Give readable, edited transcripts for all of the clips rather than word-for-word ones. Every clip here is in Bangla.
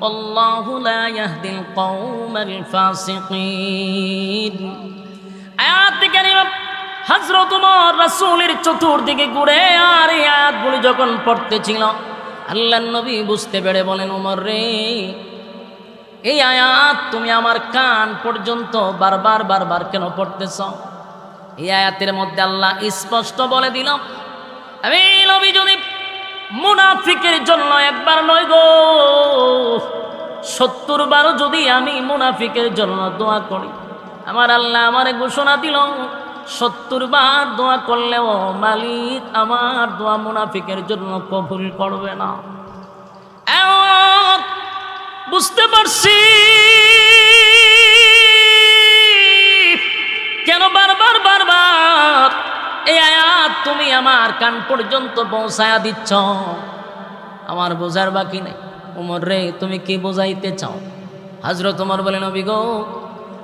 আল্লাহু লা ইয়াহদিল কওমাল ফাসিকিন। আয়াত কারিমা হযরত ওমর রাসূলের চতুর্দিকে ঘুরে আর এই আয়াতগুলি যখন পড়তেছিল, আল্লাহর নবী বুঝতে পেরে বলেন, ওমর রে, এই আয়াত তুমি আমার কান পর্যন্ত বারবার বারবার কেন পড়তেছ? এই আয়াতের মধ্যে আল্লাহ স্পষ্ট বলে দিল, আমি নবী যদি মুনাফিকের জন্য একবার নয় গো 70 বারও যদি আমি মুনাফিকের জন্য দোয়া করি, আমার আল্লাহ আমারে ঘোষণা দিল 70 বার দোয়া করলেও মালিক আমার দোয়া মুনাফিকের জন্য কবুল করবে না। বুঝতে পারছি কেন বারবার বারবার এই আয়াত তুমি আমার কান পর্যন্ত পৌঁছায়া দিচ্ছ। আমার বোঝার বাকি নেই। ওমর রে, তুমি কি বোঝাইতে চাও? হযরত ওমর বলেন, নবী গো,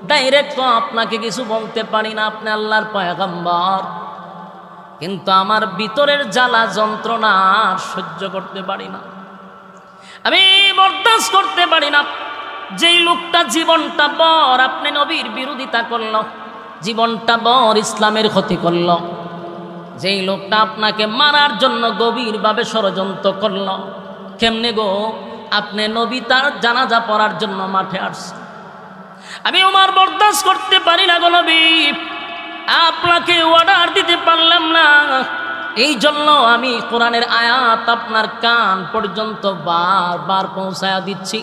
ডাইরেক্ট তো আপনাকে কিছু বলতে পারি না, আপনি আল্লাহর পয়গম্বর, কিন্তু আমার ভিতরের জ্বালা যন্ত্রণা সহ্য করতে পারি না, আমি বরদাস্ত করতে পারি না। যেই লোকটা জীবনটা বর আপনি নবীর বিরোধিতা করল, জীবনটা বর ইসলামের ক্ষতি করল, যেই লোকটা আপনাকে মারার জন্য গভীরভাবে ষড়যন্ত্র করল, কেমনে গো আপনি নবী তার জানাজা পড়ার জন্য মাঠে আসছেন? আমি ওমর বরদাস্ত করতে পারি না গো নবী, আপনাকে অর্ডার দিতে পারলাম না, এই জন্য আমি কোরআনের আয়াত আপনার কান পর্যন্ত বারবার পৌঁছায়া দিচ্ছি।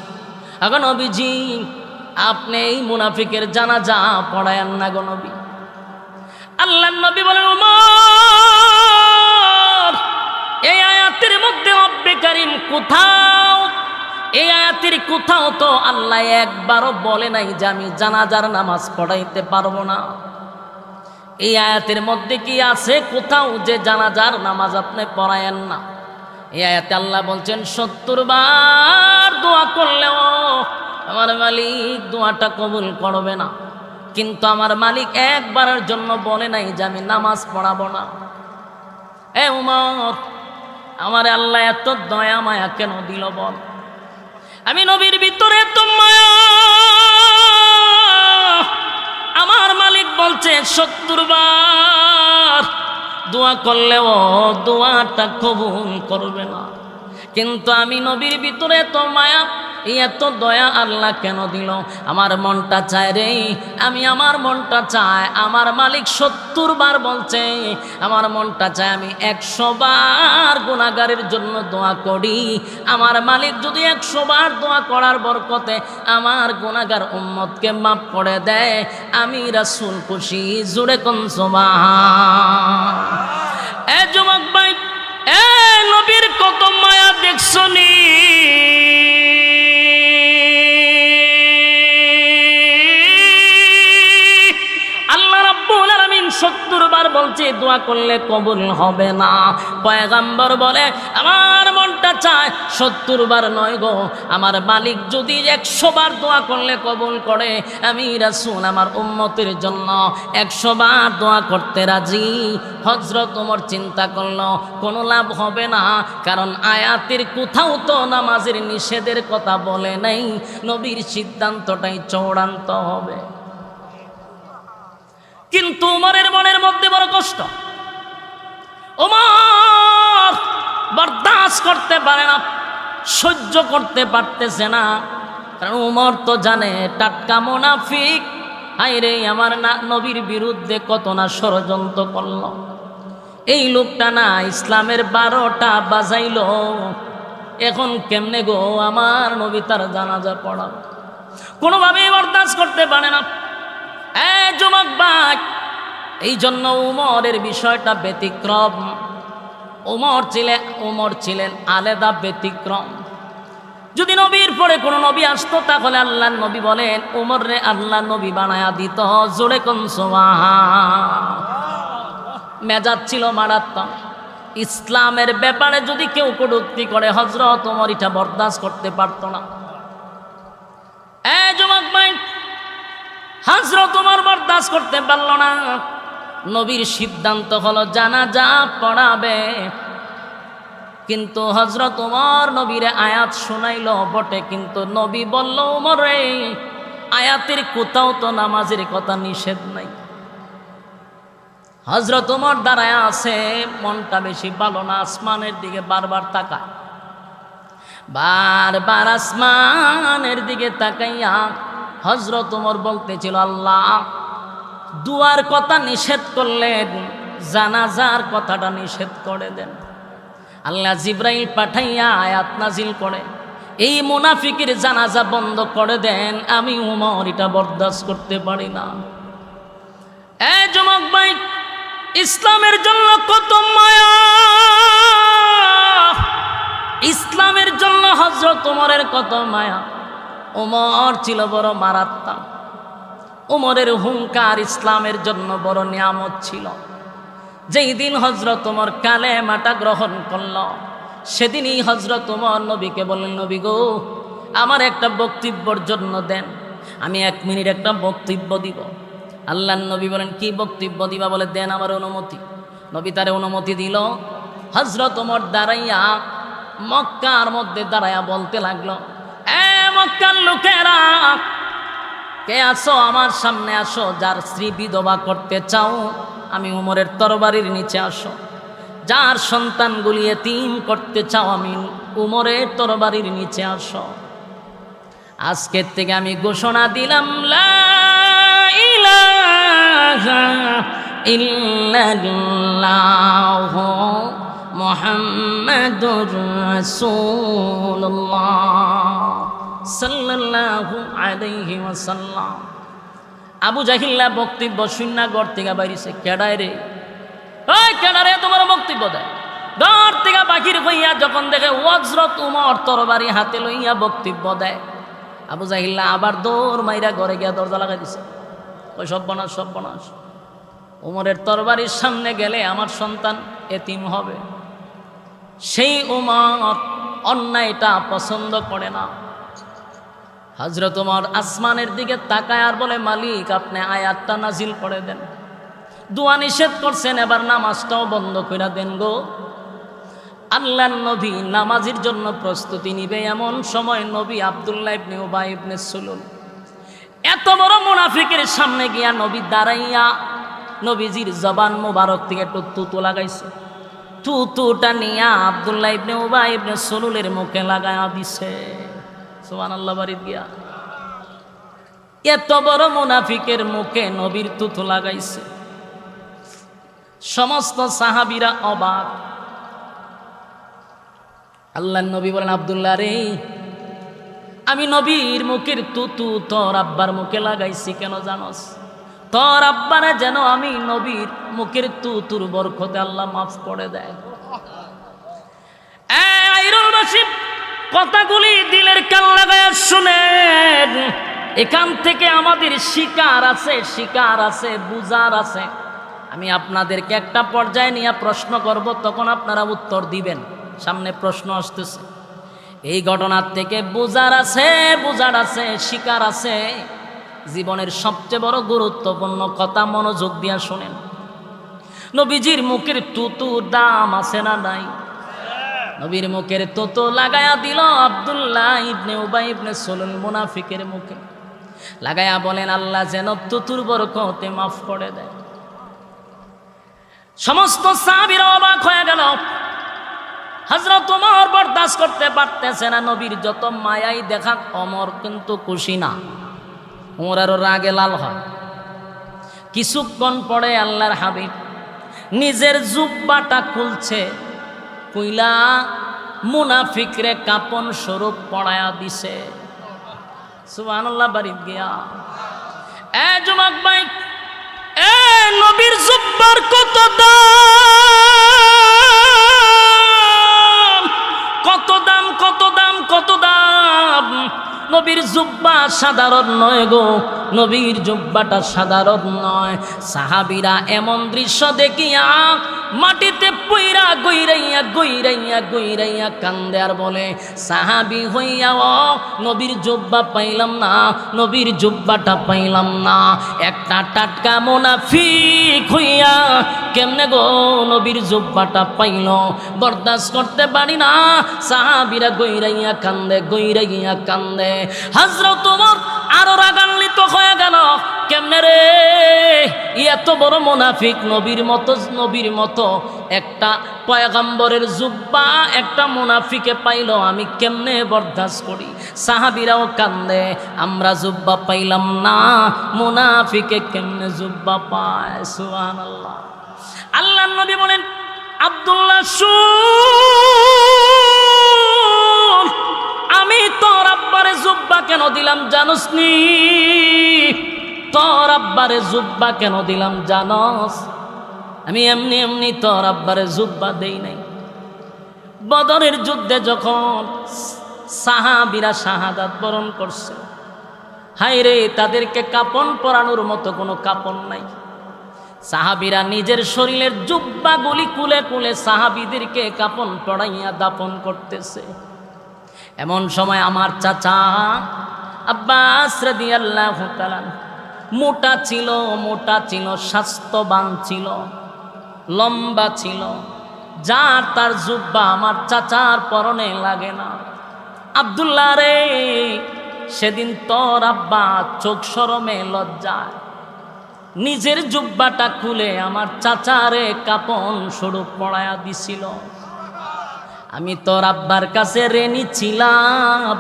এখন নবীজি আপনি এই মুনাফিকের জানাজা পড়ায়েন না গো নবী। আল্লাহর নবী বলেন, ওমর, এই আয়াতের মধ্যে রব্বে কারীম কোথাও, এই আয়াতের কোথাও তো আল্লাহ একবারও বলে নাই যে আমি জানাজার নামাজ পড়াইতে পারবো না। এই আয়াতের মধ্যে কি আছে কোথাও যে জানাজার নামাজ আপনি পড়ায়েন না? এই আয়াতে আল্লাহ বলছেন 70 বার দোয়া করলেও আমার মালিক দোয়াটা কবুল করবে না, কিন্তু আমার মালিক একবারের জন্য বলে নাই যে আমি নামাজ পড়াবো না। এ ওমর, আমার আল্লাহ এত দয়া মায়া কেন দিল বল? আমি নবীর ভিতরে এত মায়া, আমার মালিক বলছে 70 বার দোয়া করলেও দোয়াটা কবুল করবে না, কিন্তু আমি নবীর ভিতরে এত মায়া, এত দয়া আল্লাহ কেন দিল? আমার মনটা চায় রে, আমার মনটা চায়, আমার মালিক 70 বার বলছে, আমার মনটা চায় আমি 100 বার গুনাহগারের জন্য দোয়া করি। আমার মালিক যদি 100 বার দোয়া করার বরকতে আমার গুনাহগার উম্মতকে মাফ করে দেয়, আমি রাসূল খুশি। জোরে কোন সুবহান। এ যুবক ভাই, এ নবীর কত মায়া দেখছনি? আল্লাহ রাব্বুল আলামিন 70 বার বলছে দোয়া করলে কবুল হবে না। পয়গম্বর বলে আমার মনটা চায় 70 বার নয় গো, আমার মালিক যদি 100 বার দোয়া করলে কবুল করে, আমি রাসূল আমার উম্মতের জন্য 100 বার দোয়া করতে রাজি। হযরত ওমর চিন্তা করলো কোনো লাভ হবে না, কারণ আয়াতের কোথাও তো নামাজের নিষেধের কথা বলে নাই, নবীর সিদ্ধান্তটাই চূড়ান্ত হবে। কিন্তু ওমরের মনের মধ্যে বড় কষ্ট, ওমর বরদাস্ত করতে পারে না, সহ্য করতে পারতেছে না, কারণ ওমর তো জানে টাটকা মুনাফিক, হায়রে আমার না নবীর বিরুদ্ধে কত না ষড়যন্ত্র করল। এই লোকটা না ইসলামের 12টা বাজাইল, এখন কেমনে গো আমার নবী তার জানাজা পড়াবে? কোনোভাবেই বরদাস্ত করতে পারে না। যুবক ভাই, এই জন্য উমরের বিষয়টা ব্যতিক্রম। উমর ছিলেন আলাদা ব্যতিক্রম। যদি নবীর পরে কোনো নবী আসতো তাহলে আল্লাহর নবী বলেন উমর রে আল্লাহ নবী বানায়া দিত। জোরে কোন সুবহান। মেজাজ ছিল মারাত্মক। ইসলামের ব্যাপারে যদি কেউ কটূক্তি করে হযরত ওমর এটা বরদাস্ত করতে পারতো না। যুবক ভাই, হযরত ওমর বরদাস্ত করতে পারল না। নবীর সিদ্ধান্ত হলো জানাজা পড়াবে, কিন্তু হযরত ওমর নবীরে আয়াত শোনাইল বটে, কিন্তু নবী বলল ওমরে আয়াতের কোথাও তো নামাজের কথা নিষেধ নাই। হযরত ওমর দাঁড়ায় আছে, মনটা বেশি ভালো না, আসমানের দিকে বারবার তাকায়, বারবার আসমানের দিকে তাকাইয়া হযরত ওমর বলতেছিল আল্লাহ দুয়ার কথা নিষেধ করলেন, জানাজার কথাটা নিষেধ করে দেন। আল্লাহ জিব্রাইল পাঠাইয়া আয়াত নাজিল করে এই মুনাফিকের জানাজা বন্ধ করে দেন। আমি ওমর এটা বরদাস্ত করতে পারি না। এই যুবক ভাই, ইসলামের জন্য কত মায়া, ইসলামের জন্য হযরত ওমরের কত মায়া। ওমর ছিল বড় মারাত্মক, ওমরের হুঙ্কার ইসলামের জন্য বড় নিয়ামত ছিল। যেই দিন হযরত ওমর কালেমাটা গ্রহণ করল, সেদিনই হযরত ওমর নবীকে বললেন নবী গো আমার একটা বক্তব্যের জন্য দেন, আমি 1 মিনিট একটা বক্তব্য দিব। আল্লাহর নবী বলেন কি বক্তব্য দিবা? বলে দেন আমার অনুমতি। নবী তারে অনুমতি দিল। হযরত ওমর দাঁড়াইয়া মক্কার মধ্যে দাঁড়াইয়া বলতে লাগলো, এ মক্কার লোকেরা কে আসো আমার সামনে আসো, যার স্ত্রী বিধবা করতে চাও আমি ওমরের তরবারির নিচে আসো, যার সন্তানগুলি এতিম করতে চাও আমি ওমরের তরবারির নিচে আসো। আজকের থেকে আমি ঘোষণা দিলাম লা ইলাহা ইল্লাল্লাহ মুহাম্মাদুর রাসূলুল্লাহ সাল্লাল্লাহু আলাইহি ওয়াসাল্লাম। আবু জাহিল্লা বক্তব্য শূন্য ঘর থেকে বাইরেছে, কেডায় রে ওই কেডারে তোমার বক্তব্য দেয়? ঘর থেকে বাকির হইয়া যখন দেখে হযরত ওমর তরবারি হাতে লইয়া বক্তব্য দেয়, আবু জাহিল্লা আবার দৌড় মাইরা ঘরে গিয়া দরজা লাগাই দিছে। ওই সর্বনাশ সর্বনাশ, ওমরের তরবারির সামনে গেলে আমার সন্তান এতিম হবে। সেই ওমর অন্যায়টা পছন্দ করে না। হযরত ওমর আসমানের দিকে তাকায় আর বলে মালিক আপনি আয়াতটা নাজিল করে দেন, দোয়া নিষেধ করছেন, এবার নামাজটাও বন্ধ করে দেন গো। আল্লাহর নবী নামাজের জন্য প্রস্তুতি নিবে এমন সময় নবী আব্দুল্লাহ ইবনে উবাই ইবনে সুলুল এত বড় মুনাফিকের সামনে গিয়া নবী দাঁড়াইয়া নবীজির জবান মোবারক থেকে একটু তুতু লাগাইছে। তুতুটা নিয়া আব্দুল্লাহ ইবনে উবাই ইবনে সুলুলের মুখে লাগায়া দিছে। সুবহানাল্লাহ। বাড়িতে গিয়া এত বড় মুনাফিকের মুখে নবীর তুতু লাগাইছে। সমস্ত সাহাবীরা অবাক। আল্লাহর নবী বলেন আব্দুল্লাহ রে, আমি নবীর মুখের তুতু তোর আব্বার মুখে লাগাইছি কেন জানোস? তোর আব্বারে যেন আমি নবীর মুখের তুতুর বরকতে আল্লাহ মাফ করে দেয়। কথাগুলি দিলের কান লাগায়া শুনেন। এখান থেকে আমাদের শিকার আছে, শিকার আছে, বুঝার আছে। আমি আপনাদেরকে একটা পর্যায়ে নিয়ে প্রশ্ন করব, তখন আপনারা উত্তর দিবেন। সামনে প্রশ্ন আসতেছে। এই ঘটনার থেকে বুঝার আছে, বুঝার আছে, শিকার আছে। জীবনের সবচেয়ে বড় গুরুত্বপূর্ণ কথা মনোযোগ দিয়া শুনেন। নবীজির মুখের তুতুর দাম আছে না নাই? নবীর মুখের তুতু লাগায়া দিল আব্দুল্লাহ ইবনে উবাই ইবনে সুলুল মুনাফিকের মুখে লাগায়া বলেন আল্লাহ যেন তুতুর বরকতে মাফ করে দেয়। সমস্ত সাহাবীরা অবাক হয়ে গেল। হযরত ওমর বরদাস্ত করতে পারতেছে না। নবীর যত মায়াই দেখা, ওমর কিন্তু খুশি না। ওমর আরো রাগে লাল হয়। কিছুক্ষণ পরে আল্লাহর হাবিব নিজের জুব্বাটা খুলছে, কইলা মুনাফিকরে কাপন স্বরূপ পড়ায়া দিছে। সুবহানাল্লাহ। বাড়ি গিয়া এ যুবক ভাই, এ নবীর জুব্বার কত দাম, কত দাম, কত দাম, কত দাম। নবীর জুব্বা সাধারণ নয় গো, নবীর জুব্বাটা সাধারণ নয়। সাহাবীরা এমন দৃশ্য দেখিয়া মাটিতে পইরা গইরাইয়া গইরাইয়া গইরাইয়া কান্দে আর বলে সাহাবী হইয়াও নবীর জুব্বা পাইলাম না, নবীর জুব্বাটা পাইলাম না। একটা টাটকা মুনাফিক হইয়া কেমনে গো নবীর জুব্বাটা পাইল, বরদাস্ত করতে পারি না। সাহাবীরা গইরাইয়া কান্দে। হযরত ওমর আরো রাগান্বিত হয়ে গেল, কেমনে রে এত বড় মুনাফিক, নবীর মতো একটা পয়গম্বরের জুব্বা একটা মুনাফিকে পাইল, আমি কেমনে বরদাস্ত করি। সাহাবীরাও কান্দে, আমরা জুব্বা পাইলাম না, মুনাফিকে কেমনে জুব্বা পায়। সুবহানাল্লাহ। আল্লাহর নবী বলেন, আব্দুল্লাহ শুন, আমি তোর আব্বারে জুব্বা কেন দিলাম জানোস নি? তোর আব্বারে জুব্বা কেন দিলাম জানোস? আমি এমনি এমনি তোর আব্বারে জুব্বা দেই নাই। বদরের যুদ্ধে যখন সাহাবীরা শাহাদাত বরণ করছে, হায় রে তাদেরকে কাপন পরানোর মতো কোনো কাপন নাই। সাহাবীরা নিজের শরীরের জুব্বাগুলি কুলে কুলে সাহাবীদেরকে কাপন পরাইয়া দাফন করতেছে। এমন সময় আমার চাচা আব্বাস রাদিয়াল্লাহু তাআলা মোটা ছিল, স্বাস্থ্যবান ছিল, লম্বা ছিল, যার তার জুব্বা আমার চাচার পরনে লাগে না। আব্দুল্লাহ রে, সেদিন তোর আব্বা চোখ শরমে লজ্জায় নিজের জুব্বাটা খুলে আমার চাচারে কাপন স্বরূপ পড়ায়া দিছিল। আমি তোর আব্বার কাছে ঋণী ছিলাম,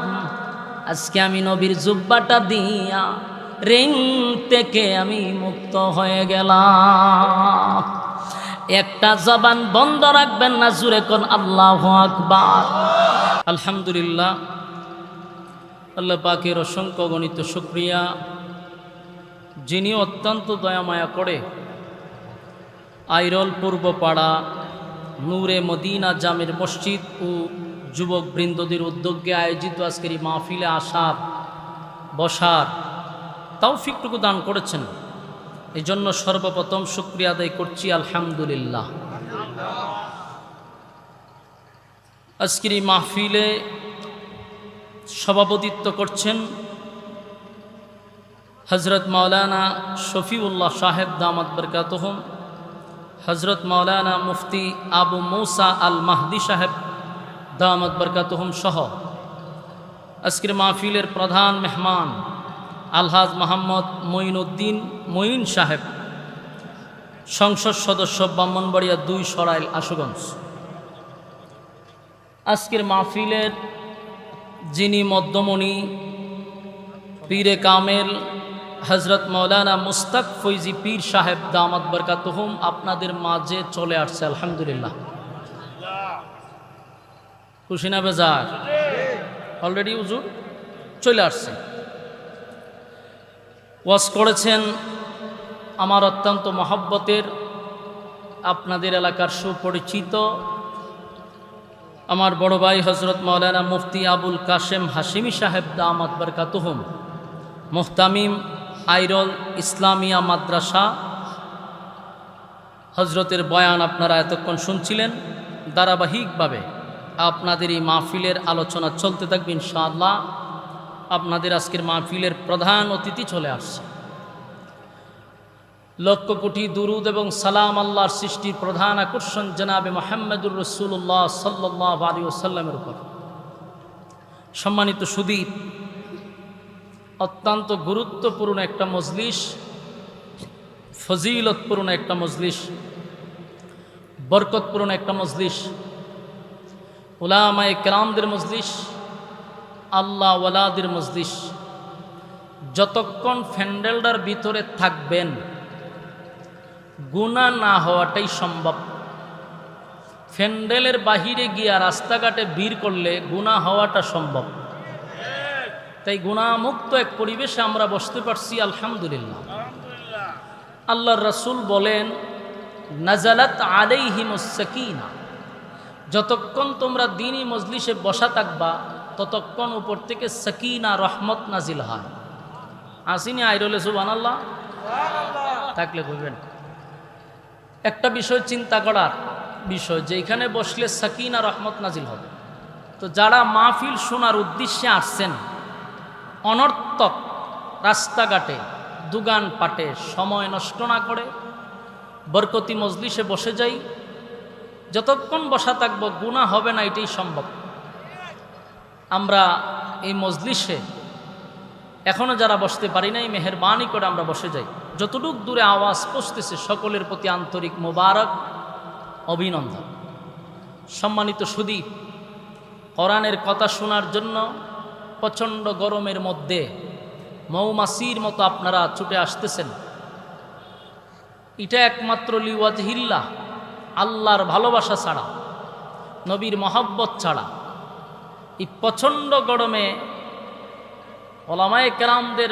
আজকে আমি নবীর জুব্বাটা দিয়া ঋণ থেকে আমি মুক্ত হয়ে গেলাম। একটা জবান বন্ধ রাখবেন না, জুরে কোন আল্লাহু আকবার। আলহামদুলিল্লাহ, আল্লাহ পাকের অসংখ্য গণিত শুকরিয়া, যিনি অত্যন্ত দয়ামায়া করে আইরল পূর্বপাড়া নূরে মদিনা জামের মসজিদ ও যুবক বৃন্দদের উদ্যোগে আয়োজিত আজকের এই মাহফিলে আসার বসার তৌফিকটুকু দান করেছেন, এই জন্য সর্বপ্রথম শুকরিয়া আদায় করছি আলহামদুলিল্লাহ। আজকের এই মাহফিলে সভাপতিত্ব করছেন হজরত মাওলানা শফিউল্লাহ সাহেব দামাত বরকাতুহুম, হজরত মাওলানা মুফতি আবু মৌসা আল মাহদি সাহেব দামাত বরকাতুহুম সহ আজকের মাহফিলের প্রধান মেহমান আলহাজ মোহাম্মদ মঈনুদ্দিন মঈন সাহেব, সংসদ সদস্য ব্রাহ্মণবাড়িয়া 2 সরাইল আশুগঞ্জ। আজকের মাহফিলের যিনি মধ্যমণি পীরে কামেল হজরত মৌলানা মুস্তাক ফৈজি পীর সাহেব দামাত বরকাতুহুম আপনাদের মাঝে চলে আসছে। আলহামদুলিল্লাহ, খুশি না বেজার? অলরেডি হুজুর চলে আসছে। ওয়াজ করেছেন আমার অত্যন্ত মহব্বতের, আপনাদের এলাকার সুপরিচিত আমার বড় ভাই হজরত মাওলানা মুফতি আবুল কাশেম হাশিমি সাহেব দামাত বরকাতুহুম, মুহতামিম আইরল ইসলামিয়া মাদ্রাসা। হজরতের বয়ান আপনারা এতক্ষণ শুনছিলেন। ধারাবাহিকভাবে আপনাদের এই মাহফিলের আলোচনা চলতে থাকবে ইনশাআল্লাহ। আপনাদের আজকের মাহফিলের প্রধান অতিথি চলে আসছে। লক্ষ কোটি দুরুদ এবং সালাম আল্লাহর সৃষ্টির প্রধান আকর্ষণ জনাবে মুহাম্মদুর রাসূলুল্লাহ সাল্লাল্লাহু আলাইহি ওয়াসাল্লামের উপর। সম্মানিত সুধী, অত্যন্ত গুরুত্বপূর্ণ একটা মজলিস, ফজিলতপূর্ণ একটা মজলিস, বরকতপূর্ণ একটা মজলিস, উলামায়ে কেরামদের মজলিস, আল্লাহ ওয়ালাদের মজলিস। যতক্ষণ ফ্যান্ডেলটার ভিতরে থাকবেন গুনাহ না হওয়াটাই সম্ভব। ফ্যান্ডেলের বাহিরে গিয়া রাস্তাঘাটে ভিড় করলে গুনাহ হওয়াটা সম্ভব। তাই গুনাহমুক্ত এক পরিবেশে আমরা বসতে পারছি, আলহামদুলিল্লাহ। আল্লাহর রাসূল বলেন, নাজালাত আলাইহিমুস সাকিনা, যতক্ষণ তোমরা দ্বীনি মজলিসে বসা থাকবা ততক্ষণ উপর থেকে সাকিনা রহমত নাজিল হয়। আসিনি আইরলে সুবহানাল্লাহ থাকলে কইবেন। একটা বিষয় চিন্তা করার বিষয় যে এখানে বসলে সাকিনা রহমত নাজিল হবে। তো যারা মাহফিল শোনার উদ্দেশ্যে আসছেন, অনর্থক রাস্তাঘাটে দোকান পাটে সময় নষ্ট না করে বরকতি মজলিসে বসে যাই, যতক্ষণ বসা থাকবো গুনাহ হবে না, এটাই সম্ভব। আমরা এই মজলিসে এখনো যারা বসতে পারি নাই, মেহেরবানি করে আমরা বসে যাই। যতটুক দূরে আওয়াজ পৌঁছতেছে সকলের প্রতি আন্তরিক মোবারক অভিনন্দন। সম্মানিত সুধী, কোরআনের কথা শোনার জন্য প্রচণ্ড গরমের মধ্যে মৌমাছির মতো আপনারা ছুটে আসতেছেন। এটা একমাত্র লিওয়াজহিল্লাহ, আল্লাহর ভালোবাসা ছাড়া, নবীর মহব্বত ছাড়া এই প্রচণ্ড গরমে ওলামায়ে কেরামদের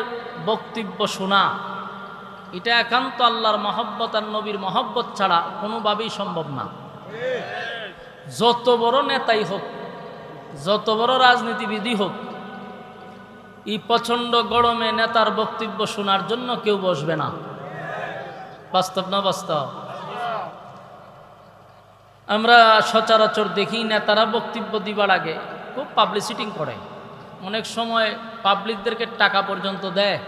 বক্তব্য শোনা, এটা একান্ত আল্লাহর মহব্বত আর নবীর মহব্বত ছাড়া কোনোভাবেই সম্ভব না। যত বড় নেতাই হোক, যত বড় রাজনীতিবিদই হোক, এই প্রচণ্ড গরমে নেতার বক্তব্য শোনার জন্য কেউ বসবে না। বাস্তব না বাস্তব? আমরা সচরাচর দেখি নেতারা বক্তব্য দিবার আগে খুব পাবলিসিটিং করে, অনেক সময় পাবলিকদেরকে টাকা পর্যন্ত দেয়।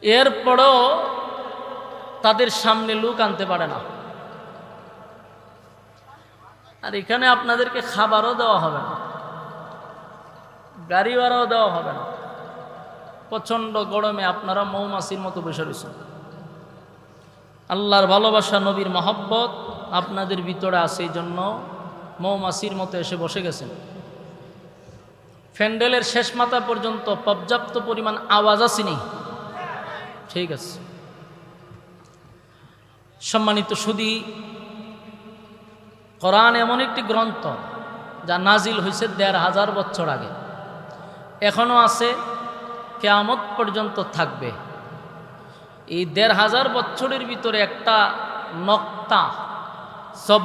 এরপরও তাদের সামনে লোক আনতে পারে না। আর এখানে আপনাদেরকে খাবারও দেওয়া হবে না, গাড়ি ভাড়াও দেওয়া হবে না। প্রচণ্ড গরমে আপনারা মৌমাছির মতো বসে রয়েছেন। আল্লাহর ভালোবাসা, নবীর মহব্বত আপনাদের ভিতরে আছে, এই জন্য মৌমাছির মতো এসে বসে গেছেন। প্যান্ডেলের শেষ মাথা পর্যন্ত পর্যাপ্ত পরিমাণ আওয়াজ আসেনি? ঠিক আছে। সম্মানিত সুধী, কোরআন এমন একটি গ্রন্থ যা নাজিল হয়েছে ১৫০০ বছর আগে, এখনো আছে, কিয়ামত পর্যন্ত থাকবে। এই ১৫০০ বছরের ভিতরে একটা নক্তা, সব,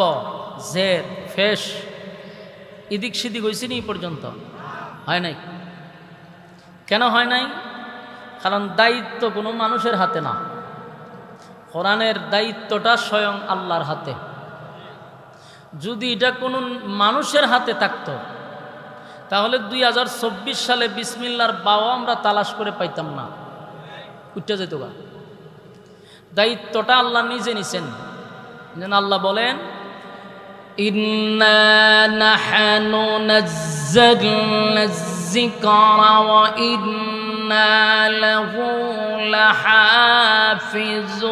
জের, ফেশ এদিক সেদিক হয়েছে নি? পর্যন্ত হয় নাই। কেন হয় নাই? কারণ দায়িত্ব কোনো মানুষের হাতে না, কোরআনের দায়িত্বটা স্বয়ং আল্লাহর হাতে। যদি এটা কোনো মানুষের হাতে থাকতো তাহলে ২০২৪ সালে বিসমিল্লাহর বাও আমরা তালাশ করে পাইতাম না, উঠতে যেত গা। দায়িত্বটা আল্লাহ নিজে নিছেন। যেন আল্লাহ বলেন, ইন্না নাহনু নাজ্জালনা যিকরা ওয়া ইন্না লাহু লাহাফিজুন।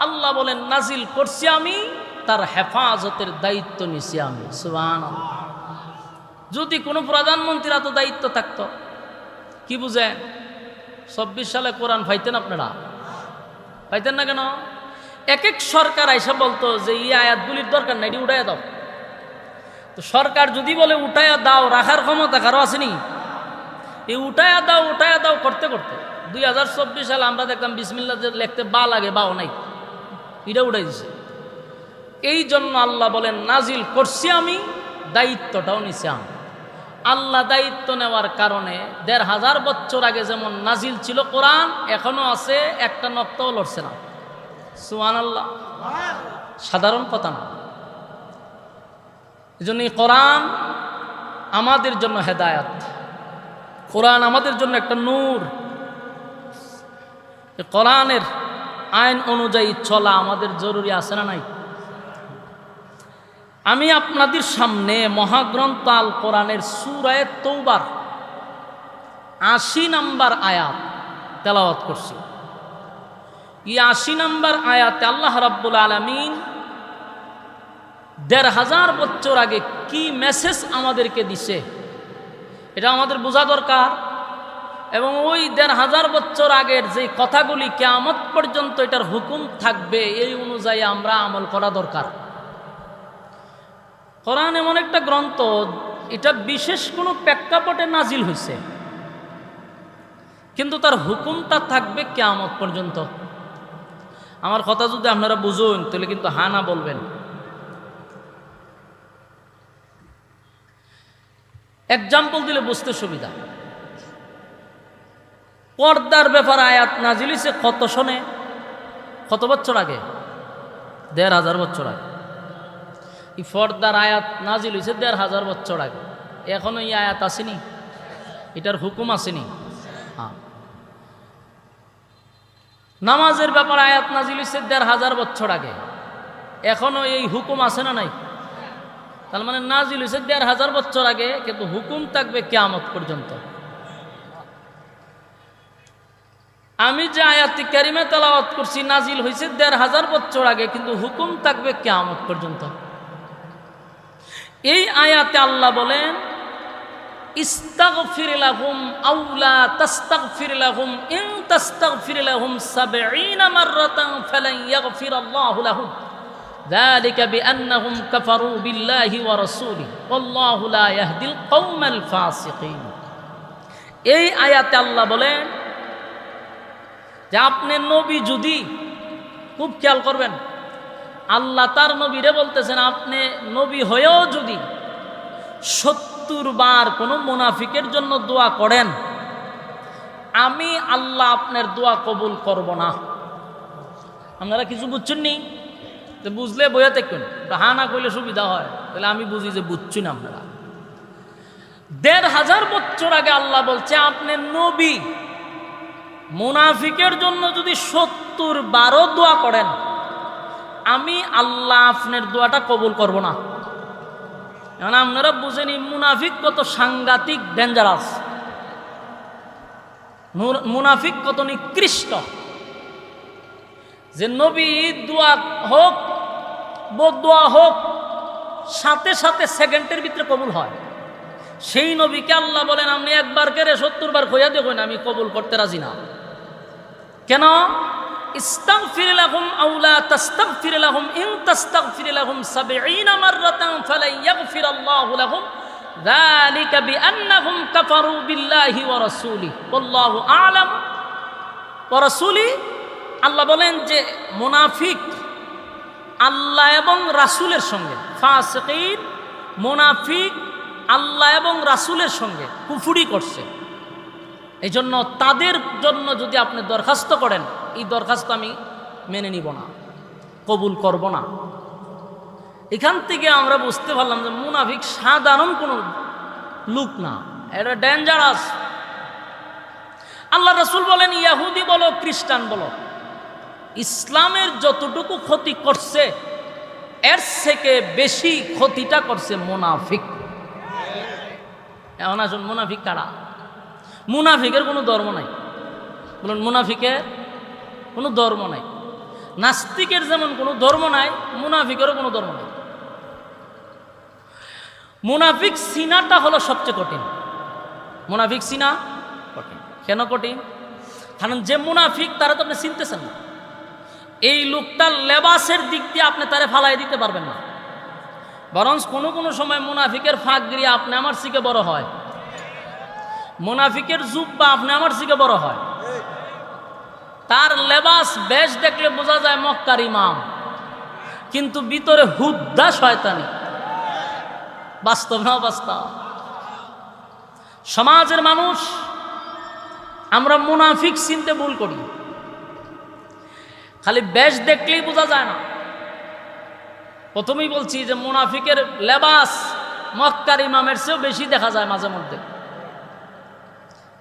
আল্লাহ বলেন, নাজিল করছি আমি, তার হেফাজতের দায়িত্ব নিছি আমি। সুবহানাল্লাহ। যদি কোনো প্রধানমন্ত্রীর এত দায়িত্ব থাকতো, কি বুঝেন? ২৪ সালে কোরআন পাইতেন আপনারা? পাইতেন না কেন? এক এক সরকার আইসা বলতো যে এই আয়াতগুলির দরকার নাই, এটি উঠাইয়া দাও। তো সরকার যদি বলে উঠাইয়া দাও, রাখার ক্ষমতা কারো আসেনি? এই উঠাইয়া দাও করতে করতে ২০২৪ সালে আমরা দেখলাম বিসমিল্লাহ লিখতে বা লাগে, বাও নাই, এটা উঠাই দিছে। এই জন্য আল্লাহ বলেন, নাজিল করছি আমি, দায়িত্বটাও নিছি আমি। আল্লাহ দায়িত্ব নেওয়ার কারণে ১৫০০ বছর আগে যেমন নাজিল ছিল কোরআন, এখনো আছে, একটা নক্তাও লড়ছে না। সুবহানাল্লাহ। সাধারণ কথা না। এই জন্য কোরআন আমাদের জন্য হেদায়াত, কোরআন আমাদের জন্য একটা নূর। কোরআনের আইন অনুযায়ী চলা আমাদের জরুরি আছে না নাই? আমি আপনাদের সামনে মহাগ্রন্থ আল কোরআনের সূরা তওবার ৮০ নম্বর আয়াত তেলাওয়াত করছি। এই ৮০ নম্বর আয়াতে আল্লাহ রাব্বুল আলামিন ১৫০০ বছর আগে কি মেসেজ আমাদেরকে দিছে এটা আমাদের বোঝা দরকার। এবং ওই ১৫০০ বছর আগের যে কথাগুলি কিয়ামত পর্যন্ত এটার হুকুম থাকবে, এই অনুযায়ী আমরা আমল করা দরকার। কোরআন এমন একটা গ্রন্থ, এটা বিশেষ কোনো প্রেক্ষাপটে নাজিল হয়েছে, কিন্তু তার হুকুমটা থাকবে কিয়ামত পর্যন্ত। আমার কথা যদি আপনারা বুঝুন তাহলে কিন্তু হ্যাঁ না বলবেন। এক্সাম্পল দিলে বুঝতে সুবিধা। পর্দার ব্যাপার আয়াত নাজিল হয়েছে কত সনে, কত বছর আগে? ১৫০০ বছর আগে। এই পর্দার আয়াত নাজিল হয়েছে ১,৫০০ বছর আগে, এখনো এই আয়াত আসেনি, এটার হুকুম আসেনি। হ্যাঁ, নামাজের ব্যাপারে আয়াত নাজিল হয়েছে ১,৫০০ বছর আগে, এখনো এই হুকুম আছে না নাই? তার মানে নাজিল হয়েছে ১,৫০০ বছর আগে, কিন্তু হুকুম থাকবে কিয়ামত পর্যন্ত। আমি যে আয়াতি কারিমা তেলাওয়াত করছি নাজিল হয়েছে ১,৫০০ বছর আগে, কিন্তু হুকুম থাকবে কিয়ামত পর্যন্ত। এই আয়াতে আল্লাহ বলেন, ইস্তাগফির লাহুম আও লা তাস্তাগফির লাহুম ইন তাস্তাগফির লাহুম ৭০ মাররাতান ফালান ইয়াগফিরাল্লাহু লাহুম যালিকা বিআন্নাহুম কাফারু বিল্লাহি ওয়া রাসূলিহি ওয়াল্লাহু লা ইয়াহদিল কওমাল ফাসিকিন। এই আয়াতে আল্লাহ বলেন যে আপনি নবী যদি, খুব খেয়াল করবেন, আল্লাহ তার নবীরে বলতেছেন আপনি নবী হয়েও যদি ৭০ বার কোনো মুনাফিকের জন্য দোয়া করেন, আমি আল্লাহ আপনার দোয়া কবুল করব না। আপনারা কিছু বুঝছেন নি? তো বুঝলে বইয়া দেখবেন, হা না করলে সুবিধা হয়, তাহলে আমি বুঝি যে বুঝছি না আপনারা। ১,৫০০ বছর আগে আল্লাহ বলছে আপনি নবী মুনাফিকের জন্য যদি ৭০ বারও দোয়া করেন, আমি আল্লাহ আপনার দোয়াটা কবুল করব না। এখন আপনারা বুঝেনি মুনাফিক কত সাংঘাতিক ডেঞ্জারাস, মুনাফিক কত নিকৃষ্ট, যে নবী দোয়া হোক বদদোয়া হোক সাথে সাথে সেকেন্ডের ভিতরে কবুল হয়। সেই নবীকে আল্লাহ বলেন আপনি একবার করে ৭০ বার খোঁজা দেখুন, আমি কবুল করতে রাজি না। কেন? ইস্তাগফির লাহুম আও লা তাস্তাগফির লাহুম ইন তাস্তাগফির লাহুম ৭০ মাররাতান ফালান ইয়াগফিরাল্লাহু লাহুম যালিকা বিআন্নাহুম কাফারু বিল্লাহি ওয়া রাসূলিহি ওয়াল্লাহু আ'লাম ওয়া রাসূলিহি। আল্লাহ বলেন যে মুনাফিক আল্লাহ এবং রাসূলের সঙ্গে, ফাসিকিন মুনাফিক আল্লাহ এবং রাসূলের সঙ্গে কুফরি করছে। এই জন্য তাদের জন্য যদি আপনি দরখাস্ত করেন, এই দরখাস্ত আমি মেনে নিব না, কবুল করব না। এখান থেকে আমরা বুঝতে পারলাম যে মুনাফিক সাধারণ কোনো লোক না, এটা ডেঞ্জারাস। আল্লাহ রাসূল বলেন ইহুদি বলো খ্রিস্টান বলো, ইসলামের যতটুকু ক্ষতি করছে এর থেকে বেশি ক্ষতিটা করছে মুনাফিক। এখন আসুন, মুনাফিক কারা? মুনাফিকের কোনো ধর্ম নাই, বলুন মুনাফিকের কোনো ধর্ম নাই। নাস্তিকের যেমন কোনো ধর্ম নাই, মুনাফিকেরও কোনো ধর্ম নাই। মুনাফিক চিনাটা হলো সবচেয়ে কঠিন। মুনাফিক চিনা কঠিন। কেন কঠিন? কারণ যে মুনাফিক তারা তো আপনি চিনতেছেন না। এই লোকটার লেবাসের দিক দিয়ে আপনি তারে ফালাই দিতে পারবেন না, বরং কোনো কোনো সময় মুনাফিকের ফাঁকগিরি আপনি আমার থেকে বড় হয়, মুনাফিকের জুব্বা আপনি আমার থেকে বড় হয়। তার লেবাস বেশ দেখলে বোঝা যায় মক্কার ইমাম, কিন্তু ভিতরে হুদ্দা শয়তানি। বাস্তব না বাস্তব? সমাজের মানুষ আমরা মুনাফিক চিনতে ভুল করি, খালি বেশ দেখলেই বোঝা যায় না। প্রথমেই বলছি যে মুনাফিকের লেবাস মক্কার ইমামের চেয়েও বেশি দেখা যায় মাঝে মধ্যে,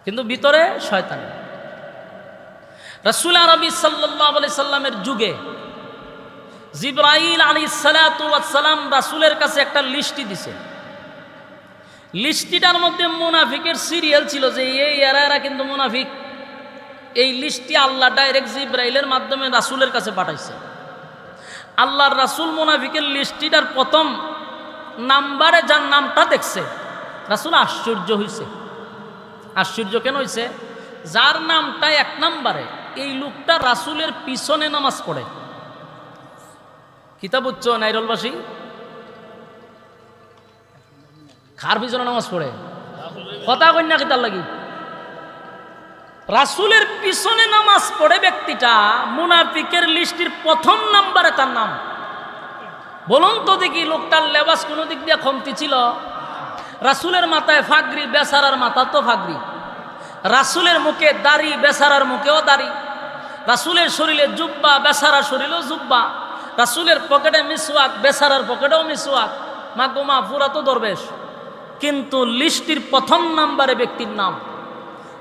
কিন্তু ভিতরে শয়তানি। রাসূল আরবি সাল্লাল্লাহু আলাইহি সাল্লামের যুগে জিবরাইল আলাইহিস সালাতু ওয়াস সালাম রাসূলের কাছে একটা লিস্টি দিছে। লিস্টিটার মধ্যে মুনাফিকের সিরিয়াল ছিল, যে এই এরা কিন্তু মুনাফিক। এই লিস্টটি আল্লাহ ডাইরেক্ট জিবরাইলের মাধ্যমে রাসূলের কাছে পাঠাইছে। আল্লাহর রাসূল মুনাফিকের লিস্টিটার প্রথম নাম্বারে যার নামটা দেখছে, রাসূল আশ্চর্য হইছে। আশ্চর্য কেন হইছে? যার নামটা ১ নম্বরে, এই লোকটা রাসূলের পিছনে নামাজ পড়ে। কিতাব উচ্চ নাইরলবাসী কার পিছনে নামাজ পড়ে? কথা কন্যা কিতার লাগি রাসূলের পিছনে নামাজ পড়ে ব্যক্তিটা মুনাফিকের লিস্টির প্রথম নাম্বারে তার নাম। বলুন তো দেখি, লোকটার লেবাস কোনো দিক দিয়ে কমতি ছিল? রাসূলের মাথায় ফাগরি, বেচারার মাথা তো ফাগরি। রাসূলের মুখে দাড়ি, বেচারার মুখেও দাড়ি। রাসূলের শরীরে জুব্বা, বেচারার শরীরেও জুব্বা। রাসূলের পকেটে মিসওয়াক, বেচারার পকেটেও মিসওয়াক, মা গো মা, পুরা তো দরবেশ, কিন্তু লিস্টির প্রথম নাম্বারে ব্যক্তির নাম।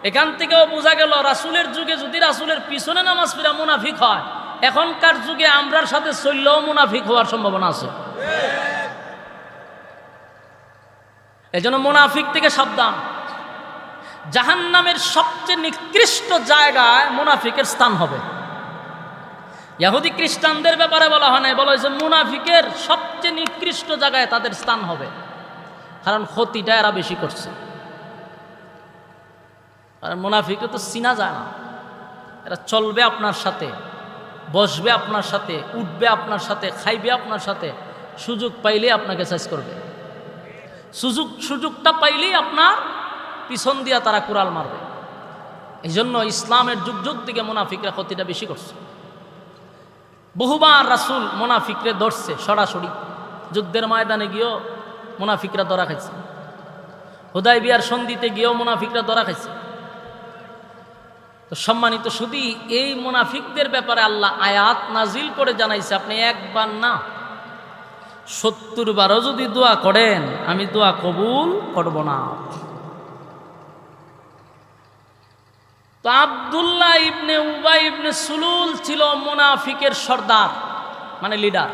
এখান থেকেও বোঝা গেল রাসূলের যুগে যদি রাসূলের পিছনে নামাজ পড়া মুনাফিক হয়, এখনকার যুগে আমরার সাথে চললেও মুনাফিক হওয়ার সম্ভাবনা আছে। এজন্য মুনাফিক থেকে সাবধান। জাহান্নামের সবচেয়ে নিকৃষ্ট জায়গায় মুনাফিকের স্থান হবে। ইহুদি খ্রিস্টানদের ব্যাপারে বলা হয় না, বলা হয়েছে মুনাফিকের সবচেয়ে নিকৃষ্ট জায়গায় তাদের স্থান হবে, কারণ ক্ষতিটা এরা বেশি করছে। আর মুনাফিকরা তো চিনা যায় না, এরা চলবে আপনার সাথে, বসবে আপনার সাথে, উঠবে আপনার সাথে, খাইবে আপনার সাথে, সুযোগ পাইলেই আপনাকে শেষ করবে। সুযোগটা পাইলেই আপনার পিছন দিয়া তারা কুড়াল মারবে। এই জন্য ইসলামের যুগ যুগ থেকে মুনাফিকরা ক্ষতিটা বেশি করছে। বহুবার রাসূল মুনাফিকরে ধরছে সরাসরি, যুদ্ধের ময়দানে গিয়েও মুনাফিকরা ধরা খাইছে, হুদায়বিয়ার সন্ধিতে গিয়েও মুনাফিকরা ধরা খাইছে। তো সম্মানিত শুধু এই মুনাফিকদের ব্যাপারে আল্লাহ আয়াত নাজিল করে জানাইছে, আপনি একবার না 70 বারও যদি দোয়া করেন আমি দোয়া কবুল করব না। তো আব্দুল্লাহ ইবনে উবাই ইবনে সুলুল ছিল মুনাফিকের সর্দার, মানে লিডার।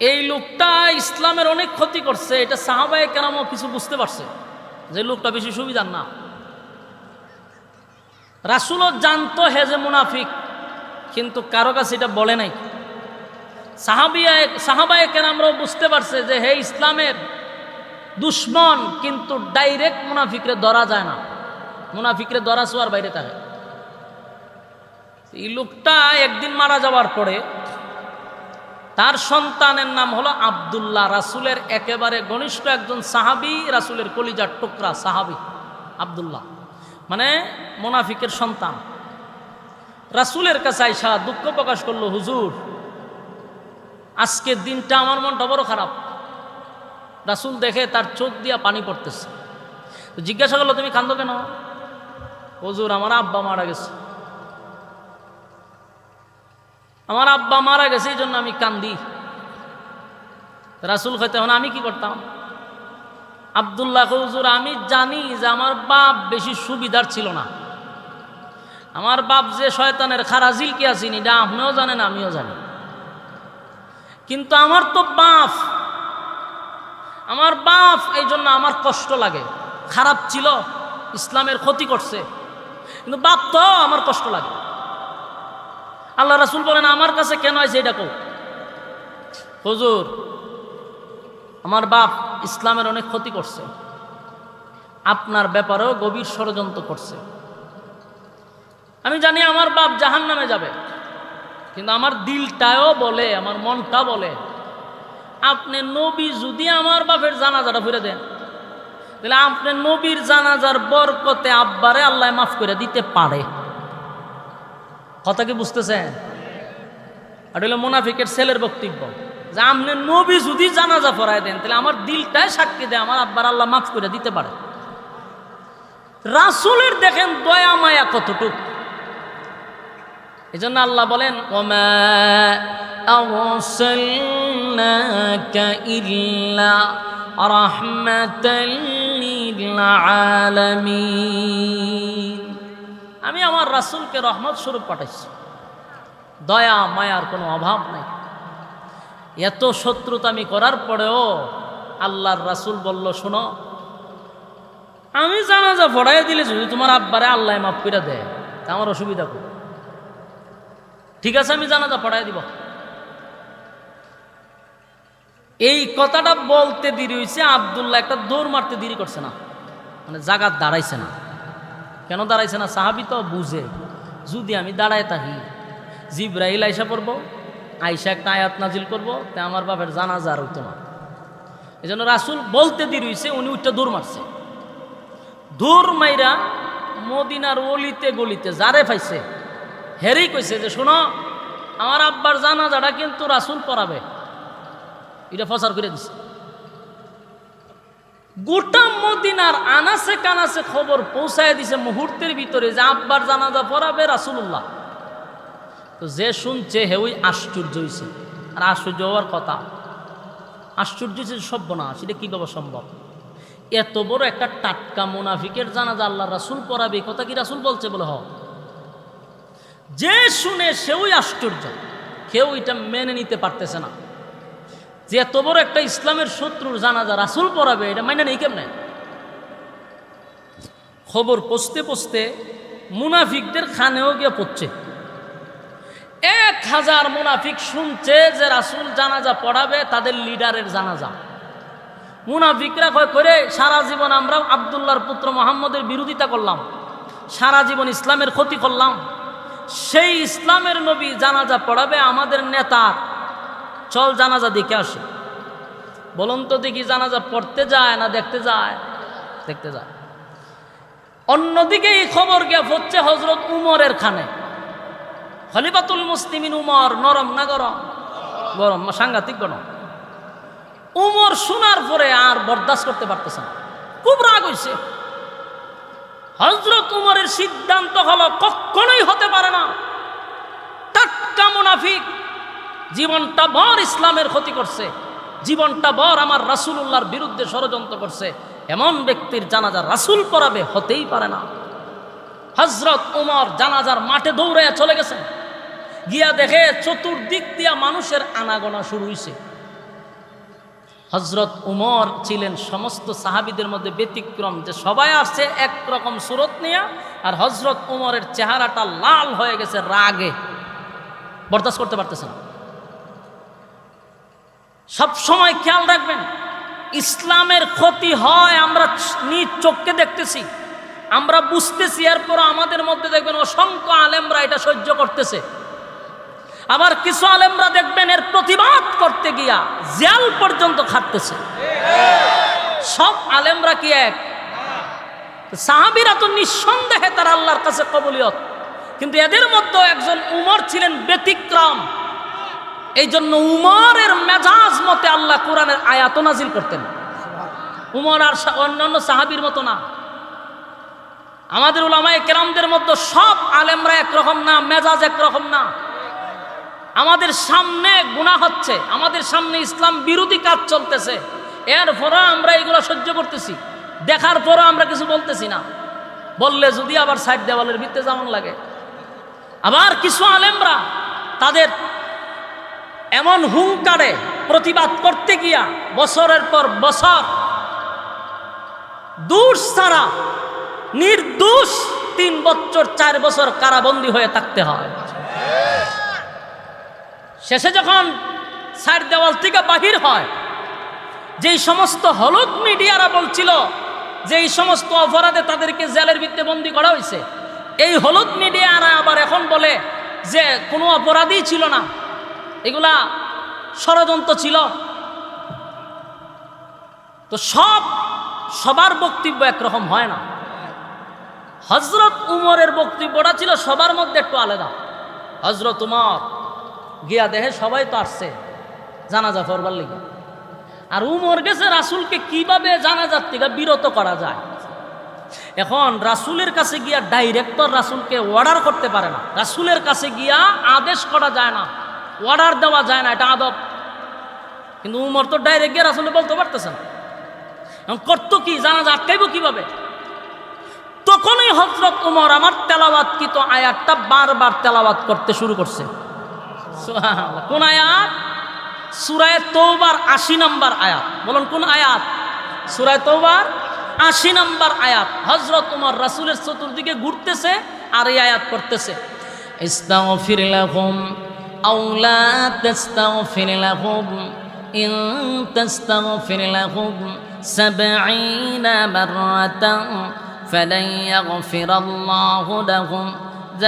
এই লোকটা ইসলামের অনেক ক্ষতি করছে, এটা সাহাবায়ে কেরামও কিছু বুঝতে পারছে যে লোকটা বেশি সুবিধার না। রাসূলও জানতো হে যে মুনাফিক, কিন্তু কারো কাছে এটা বলে নাই। সাহাবায়ে কেরামরাও বুঝতে পারছে যে হে ইসলামের দুশ্মন, কিন্তু ডাইরেক্ট মুনাফিকরে ধরা যায় না, মুনাফিকরে ধরা ছোঁয়ার বাইরে থাকে। এই লোকটা একদিন মারা যাওয়ার পরে তার সন্তানের নাম হলো আব্দুল্লাহ, রাসূলের একেবারে ঘনিষ্ঠ একজন সাহাবী, রাসূলের কলিজার টুকরা সাহাবী আব্দুল্লাহ, মানে মুনাফিকের সন্তান। রাসূলের কাছে আইসা দুঃখ প্রকাশ করলো, হুজুর আজকের দিনটা আমার মনটা বড় খারাপ। রাসূল দেখে তার চোখ দিয়া পানি পড়তেছে, তো জিজ্ঞাসা করলো তুমি কাঁদো কেন? হুজুর আমার আব্বা মারা গেছে, আমার আব্বা মারা গেছে, এই জন্য আমি কান্দি। রাসূল কইতে হন আমি কি করতাম? আব্দুল্লাহ হুজুর আমি জানি যে আমার বাপ বেশি সুবিধার ছিল না, আমার বাপ যে শয়তানের খারাজিল কি আসিনি, এটা আপনিও জানেন আমিও জানি, কিন্তু আমার তো বাপ, আমার বাপ, এই জন্য আমার কষ্ট লাগে। খারাপ ছিল, ইসলামের ক্ষতি করছে, কিন্তু বাপ তো আমার কষ্ট লাগে। আল্লাহ রাসূল বলেন আমার কাছে কেন আছে এটা কও। হুজুর আমার বাপ ইসলামের অনেক ক্ষতি করছে, আপনার ব্যাপারেও গভীর ষড়যন্ত্র করছে। আমি জানি আমার বাপ জাহান্নামে যাবে, কিন্তু আমার দিলটাও বলে, আমার মনটা বলে আপনি নবী যদি আমার বাপের জানাজাটা ফিরে দেন, তাহলে আপনি নবীর জানাজার বরকতে আব্বারে আল্লাহ মাফ করে দিতে পারে। কথা কি বুঝতেছেন? আর হলো মুনাফিকের ছেলের বক্তব্য যে আপনি নবী যদি জানাজা পড়ায় দেন, তাহলে আমার দিলটাই সাক্ষী দেয় আমার আব্বার আল্লাহ মাফ করে দিতে পারে। রাসূলের দেখেন দয়া মায়া কতটুকু। এই জন্য আল্লাহ বলেন ওমা আরসালনাকা ইল্লা রাহমাতাল লিল আলামিন, আমি আমার রাসূলকে রহমত স্বরূপ পাঠাইছি, দয়া মায়ার কোনো অভাব নাই। এত শত্রুতামি করার পরেও আল্লাহর রাসূল বলল শোনো, আমি জানাজা পড়াই দিলে যদি তোমার আব্বারে আল্লাহ মাফ করে দেয় তা আমার অসুবিধা করবে, ঠিক আছে আমি জানাজা পড়াই দিব। এই কথাটা বলতে দেরি হয়েছে, আব্দুল্লাহ একটা দৌড় মারতে দেরি করছে না, মানে জায়গা দাঁড়াইছে না। কেন দাঁড়াইছে না? সাহাবী তো বুঝে যদি আমি দাঁড়ায় থাকি জিবরাইল আইসা পড়ব, আইসা একটা আয়াত নাজিল করবো, তা আমার বাপের জানাজা আর হইতো না। এই জন্য রাসূল বলতে দেরি হয়েছে, উনি উঠটা দৌড় মারছে। দৌড় মাইরা মদিনার অলিতে গলিতে যারে পাইছে হেরেই কইছে যে শোনো আমার আব্বার জানাজাটা কিন্তু রাসূল পড়াবে, এটা প্রচার করে দিছে। গোটা মদিনার আনাসে কানাসে খবর পৌঁছায় দিছে মুহূর্তের ভিতরে যে আব্বার জানাজা পড়াবে রাসূলুল্লাহ। তো তো যে শুনছে হেউই আশ্চর্য হয়েছে। আর আশ্চর্য হওয়ার কথা, আশ্চর্য হয়েছে সর্বনাশ, সেটা কীভাবে সম্ভব? এত বড় একটা টাটকা মুনাফিকের জানাজা আল্লাহ রাসূল পড়াবে, কথা কি রাসূল বলছে? বলে হ। যে শুনে সেওই আশ্চর্য, কেউ এটা মেনে নিতে পারতেছে না যে এত বড় একটা ইসলামের শত্রুর জানাজা রাসূল পড়াবে, এটা মাইনে নেই কেমনে? খবর পৌঁছতে পৌঁছতে মুনাফিকদের খানেও গিয়ে পড়ছে। 1000 মুনাফিক শুনছে যে রাসূল জানাজা পড়াবে, তাদের লিডারের জানাজা। মুনাফিকরা কয় করে সারা জীবন আমরা আব্দুল্লাহর পুত্র মুহাম্মদের বিরোধিতা করলাম, সারা জীবন ইসলামের ক্ষতি করলাম, সেই ইসলামের নবী জানাজা পড়াবে আমাদের নেতা, চল জানাজা দেখে আসে। বলুন তো দেখি, জানাজা পড়তে যায় না দেখতে যায়? দেখতে যায়। অন্যদিকে এই খবর গিয়া হচ্ছে হযরত উমরের খানে। খলিফাতুল মুসলিমিন উমর নরম না গরম? গরম, সাংঘাতিক গরম। উমর শোনার পরে আর বরদাস্ত করতে পারতেছে না, খুব রাগ হইছে। হযরত উমরের সিদ্ধান্ত হলো কখনোই হতে পারে না টাটকা মুনাফিক জীবনটা ভর ইসলামের ক্ষতি করছে, জীবনটা ভর আমার রাসূলুল্লাহর বিরুদ্ধে ষড়যন্ত্র করছে, এমন ব্যক্তির জানাজা রাসূল পড়াবে, হতেই পারে না। হযরত উমর জানাজার মাঠে দৌড়াইয়া চলে গেছেন, গিয়া দেখে চতুর্দিক দিয়া মানুষের আনাগোনা শুরু হইছে। হযরত উমর ছিলেন সমস্ত সাহাবীদের মধ্যে ব্যতিক্রম, যে সবাই আসছে একরকম সুরত নিয়ে, আর হযরত উমরের চেহারাটা লাল হয়ে গেছে রাগে, বরদাস্ত করতে পারতেছে না। সব সময় খেয়াল রাখবেন, ইসলামের ক্ষতি হয় আমরা নিজ চোখকে দেখতেছি, আমরা বুঝতেছি, এরপর আমাদের মধ্যে দেখবেন অসংখ্য আলেমরা এটা সহ্য করতেছে। আবার কিছু আলেমরা দেখবেন এর প্রতিবাদ করতে গিয়া জেল পর্যন্ত খাটতেছে। সব আলেমরা কি এক? সাহাবীরা তো নিঃসন্দেহে তার আল্লাহর কাছে কবুলিয়ত, কিন্তু এদের মধ্যে একজন উমর ছিলেন ব্যতিক্রম। এই জন্য উমরের মেজাজ মতে আল্লাহ কোরআনের আয়াত নাজিল করতেন। উমর আর অন্যান্য সাহাবীর মতো না। আমাদের উলামায়ে কেরামদের মধ্যে সব আলেমরা একরকম না, মেজাজ একরকম না। আমাদের সামনে গুনাহ হচ্ছে, আমাদের সামনে ইসলাম বিরোধী কাজ চলতেছে, এরপরও আমরা এগুলো সহ্য করতেছি, দেখার পরও আমরা কিছু বলতেছি না। বললে যদি আবার সাইড দেওয়ালের ভিত্তে যেমন লাগে। আবার কিছু আলেমরা তাদের এমন হুঙ্কারে প্রতিবাদ করতে গিয়া বছরের পর বছর দোষ ছাড়া নির্দোষ 3 বছর 4 বছর কারাবন্দী হয়ে থাকতে হয়। শেষে যখন সাইড দেওয়াল থেকে বাহির হয়, যেই সমস্ত হলুদ মিডিয়ারা বলছিল যে এই সমস্ত অপরাধে তাদেরকে জেলের ভিতরে বন্দী করা হয়েছে, এই হলুদ মিডিয়ারা আবার এখন বলে যে কোনো অপরাধই ছিল না, এগুলা ষড়যন্ত্র ছিল। তো সবার বক্তব্য একরকম হয় না। হযরত উমরের বক্তব্যটা ছিল সবার মধ্যে একটু আলাদা। হযরত উমর গিয়া দেখে সবাই তো আসছে জানাজা পড়বার লিগে, আর উমর গেছে রাসূলকে কিভাবে জানাজার থেকে বিরত করা যায়। এখন রাসূলের কাছে গিয়া ডাইরেক্টর রাসূলকে অর্ডার করতে পারে না, রাসূলের কাছে গিয়া আদেশ করা যায় না, অর্ডার দেওয়া যায় না, এটা আদব। কিন্তু উমর তো ডাইরেক্ট গিয়ে রাসূলকে বলতে পারতেছে না, এখন করতো কি, জানাজা আটকাইব কিভাবে? তখনই হযরত উমর আমার তেলাওয়াতকৃত আয়াতটা বারবার তেলাওয়াত করতে শুরু করছে। সুবহানাল্লাহ। কোন আয়াত? সূরা তাওবার 80 নম্বর আয়াত। বলুন কোন আয়াত? সূরা তাওবার 80 নম্বর আয়াত। হযরত উমর রাসূলের চতুর্দিকে ঘুরতেছে আর এই আয়াত পড়তেছে, ইস্তাগফির লাহুম আও লা তাস্তাগফির লাহুম ইন তাস্তাগফির লাহুম 70 মাররাতান ফালান ইয়াগফিরাল্লাহু লাহুম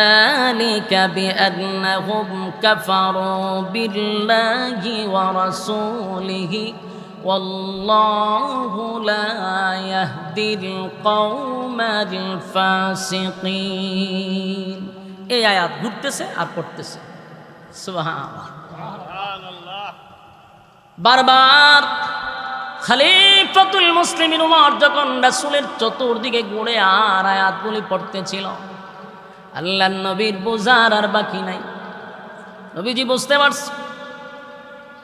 ذلك بأنهم كفروا بالله ورسوله والله لا يهدي القوم الفاسقين। এই আয়াত ঘুরতেছে আর পড়তেছে। সুবহানাল্লাহ। বারবার খলিফাতুল মুসলিমিন উমর যখন রাসূলের চতুর্দিকে ঘুরে আর আয়াতগুলি পড়তেছিল, আল্লাহর নবীর বোঝার আর বাকি নাই। নবীজি বুঝতে পারছে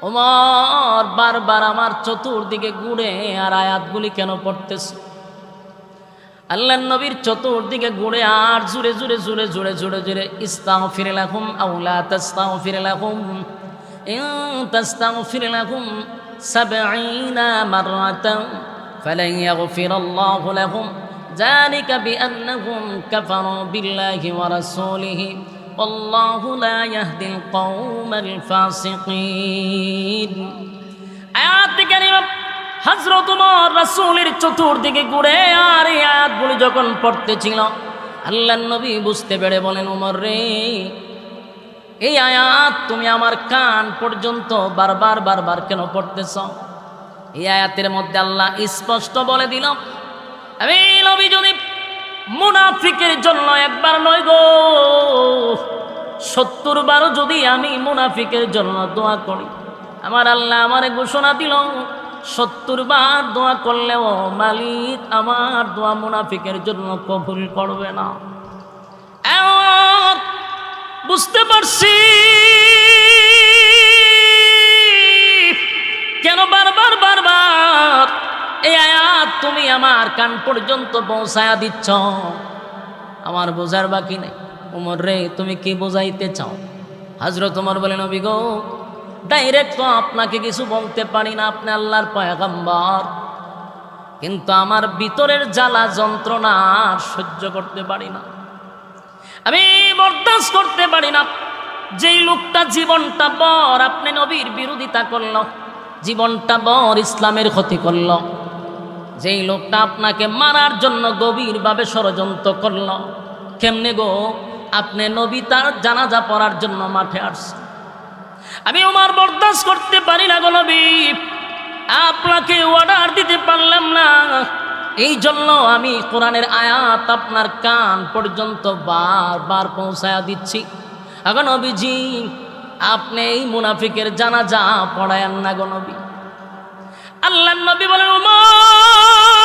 ওমর বারবার আমার চতুর্দিকে ঘুরে আর আয়াতগুলি কেন পড়তেছে। আল্লাহর নবীর চতুর্দিকে ঘুরে আর জুড়ে জুড়ে জুড়ে জুড়ে জুড়ে জুড়ে ইস্তাগফির লাহুম আও লা তাস্তাগফির লাহুম ইন তাস্তাগফির লাহুম 70 মাররাতান ফালান ইয়াগফিরাল্লাহু লাহুম যালিকা বিআন্নাহুম কাফারু বিল্লাহি ওয়া রাসূলিহি আল্লাহু লা ইয়াহদিল কওমাল ফাসিকিন। আয়াত কারিমা হযরত ওমর রাসূলের চতুর্দিকে ঘুরে আর এই আয়াতগুলি যখন পড়তেছিল আল্লাহর নবী বুঝতে পেরে বলেন, ওমর রে, এই আয়াত তুমি আমার কান পর্যন্ত বারবার বারবার কেন পড়তেছ? এই আয়াতের মধ্যে আল্লাহ স্পষ্ট বলে দিল, আমি নবী যদি মুনাফিকের জন্য একবার নয় গো 70 বারও যদি আমি মুনাফিকের জন্য দোয়া করি, আমার আল্লাহ আমারে ঘোষণা দিল 70 বার দোয়া করলেও মালিক আমার দোয়া মুনাফিকের জন্য কবুল করবে না। বুঝতে পারছি কেন বারবার বারবার এই আয়াত তুমি আমার কান পর্যন্ত পৌঁছায়া দিচ্ছ। আমার বোঝার বাকি নেই। ওমর রে, তুমি কি বোঝাইতে চাও? হযরত ওমর বলেন, নবী গো, ডাইরেক্ট তো আপনাকে কিছু বলতে পারি না, আপনি আল্লাহর পয়গম্বর, কিন্তু আমার ভিতরের জ্বালা যন্ত্রণা সহ্য করতে পারি না, আমি বরদাস্ত করতে পারি না। যেই লোকটা জীবনটা বর আপনি নবীর বিরোধিতা করল, জীবনটা বর ইসলামের ক্ষতি করল, যেই লোকটা আপনাকে মারার জন্য গভীরভাবে ষড়যন্ত্র করল, কেমনে গো আপনি নবী তার জানাজা পড়ার জন্য মাঠে আসছেন? আমি ওমর বরদাস্ত করতে পারি না গো নবী, আপনাকে অর্ডার দিতে পারলাম না, এই জন্য আমি কোরআনের আয়াত আপনার কান পর্যন্ত বারবার পৌঁছায়া দিচ্ছি। এখন নবীজি আপনি এই মুনাফিকের জানাজা পড়ায়েন না গো নবী। আল্লাহর নবী বলেন, ওমর,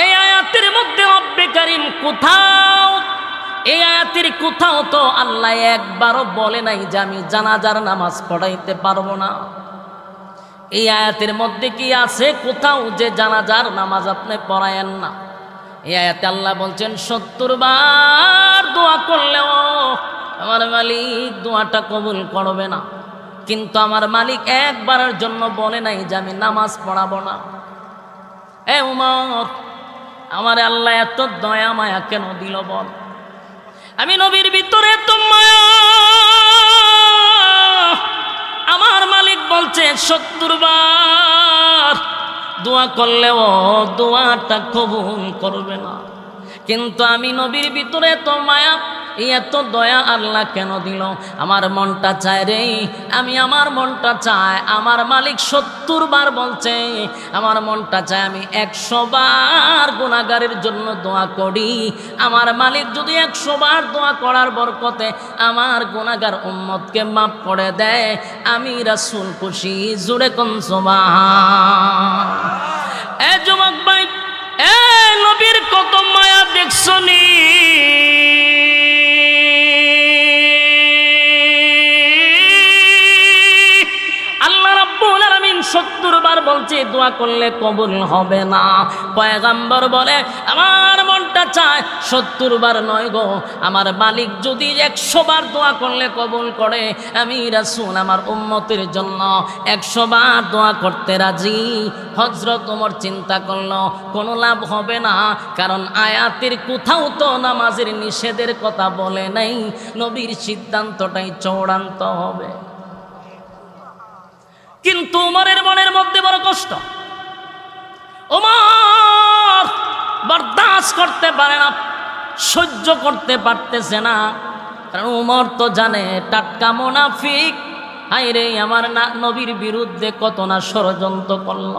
এই আয়াতের মধ্যে রব্বে কারীম কোথাও, এই আয়াতের কোথাও তো আল্লাহ একবারও বলে নাই যে আমি জানাজার নামাজ পড়াইতে পারবো না। এই আয়াতের মধ্যে কি আছে কোথাও যে জানাজার নামাজ আপনি পড়ায়েন না? এই আয়াতে আল্লাহ বলছেন 70 বার দোয়া করলেও আমার মালিক দোয়াটা কবুল করবে না, কিন্তু আমার মালিক একবারের জন্য বলে নাই যে আমি নামাজ পড়াবো না। এ উমর, আমার আল্লাহ এত দয়া মায়া কেন দিল বল? আমি নবীর ভিতরে এত মায়া, আমার মালিক বলছে 70 বার দোয়া করলেও দোয়াটা কবুল করবে না, কিন্তু আমি নবীর ভিতরে এত মায়া, এত দয়া আল্লাহ কেন দিল? আমার মনটা চায় রে, আমার মনটা চায়, আমার মালিক 70 বার বলছে, আমার মনটা চায় আমি 100 বার গুনাহগারের জন্য দোয়া করি। আমার মালিক যদি 100 বার দোয়া করার বরকতে আমার গুনাহগার উম্মতকে মাফ করে দেয়, আমি রাসূল খুশি। জোরে কোন সুবহান। এ যুবক ভাই, এ নবীর কত মায়া দেখছনি? আল্লাহ রাব্বুল আলামিন 70 বার বলছে দোয়া করলে কবুল হবে না। পয়গম্বর বলে আমার মনটা চায় 70 বার নয় গো, আমার মালিক যদি 100 বার দোয়া করলে কবুল করে, আমি রাসূল আমার উম্মতের জন্য 100 বার দোয়া করতে রাজি। হযরত ওমর চিন্তা করলো কোনো লাভ হবে না, কারণ আয়াতের কোথাও তো নামাজের নিষেধের কথা বলে নাই, নবীর সিদ্ধান্তটাই চূড়ান্ত হবে। কিন্তু ওমরের মনের মধ্যে বড় কষ্ট, ওমর বরদাস্ত করতে পারে না, সহ্য করতে পারতেছে না, কারণ ওমর তো জানে টাটকা মুনাফিক, হায়রে আমার নবীর বিরুদ্ধে কত না ষড়যন্ত্র করল।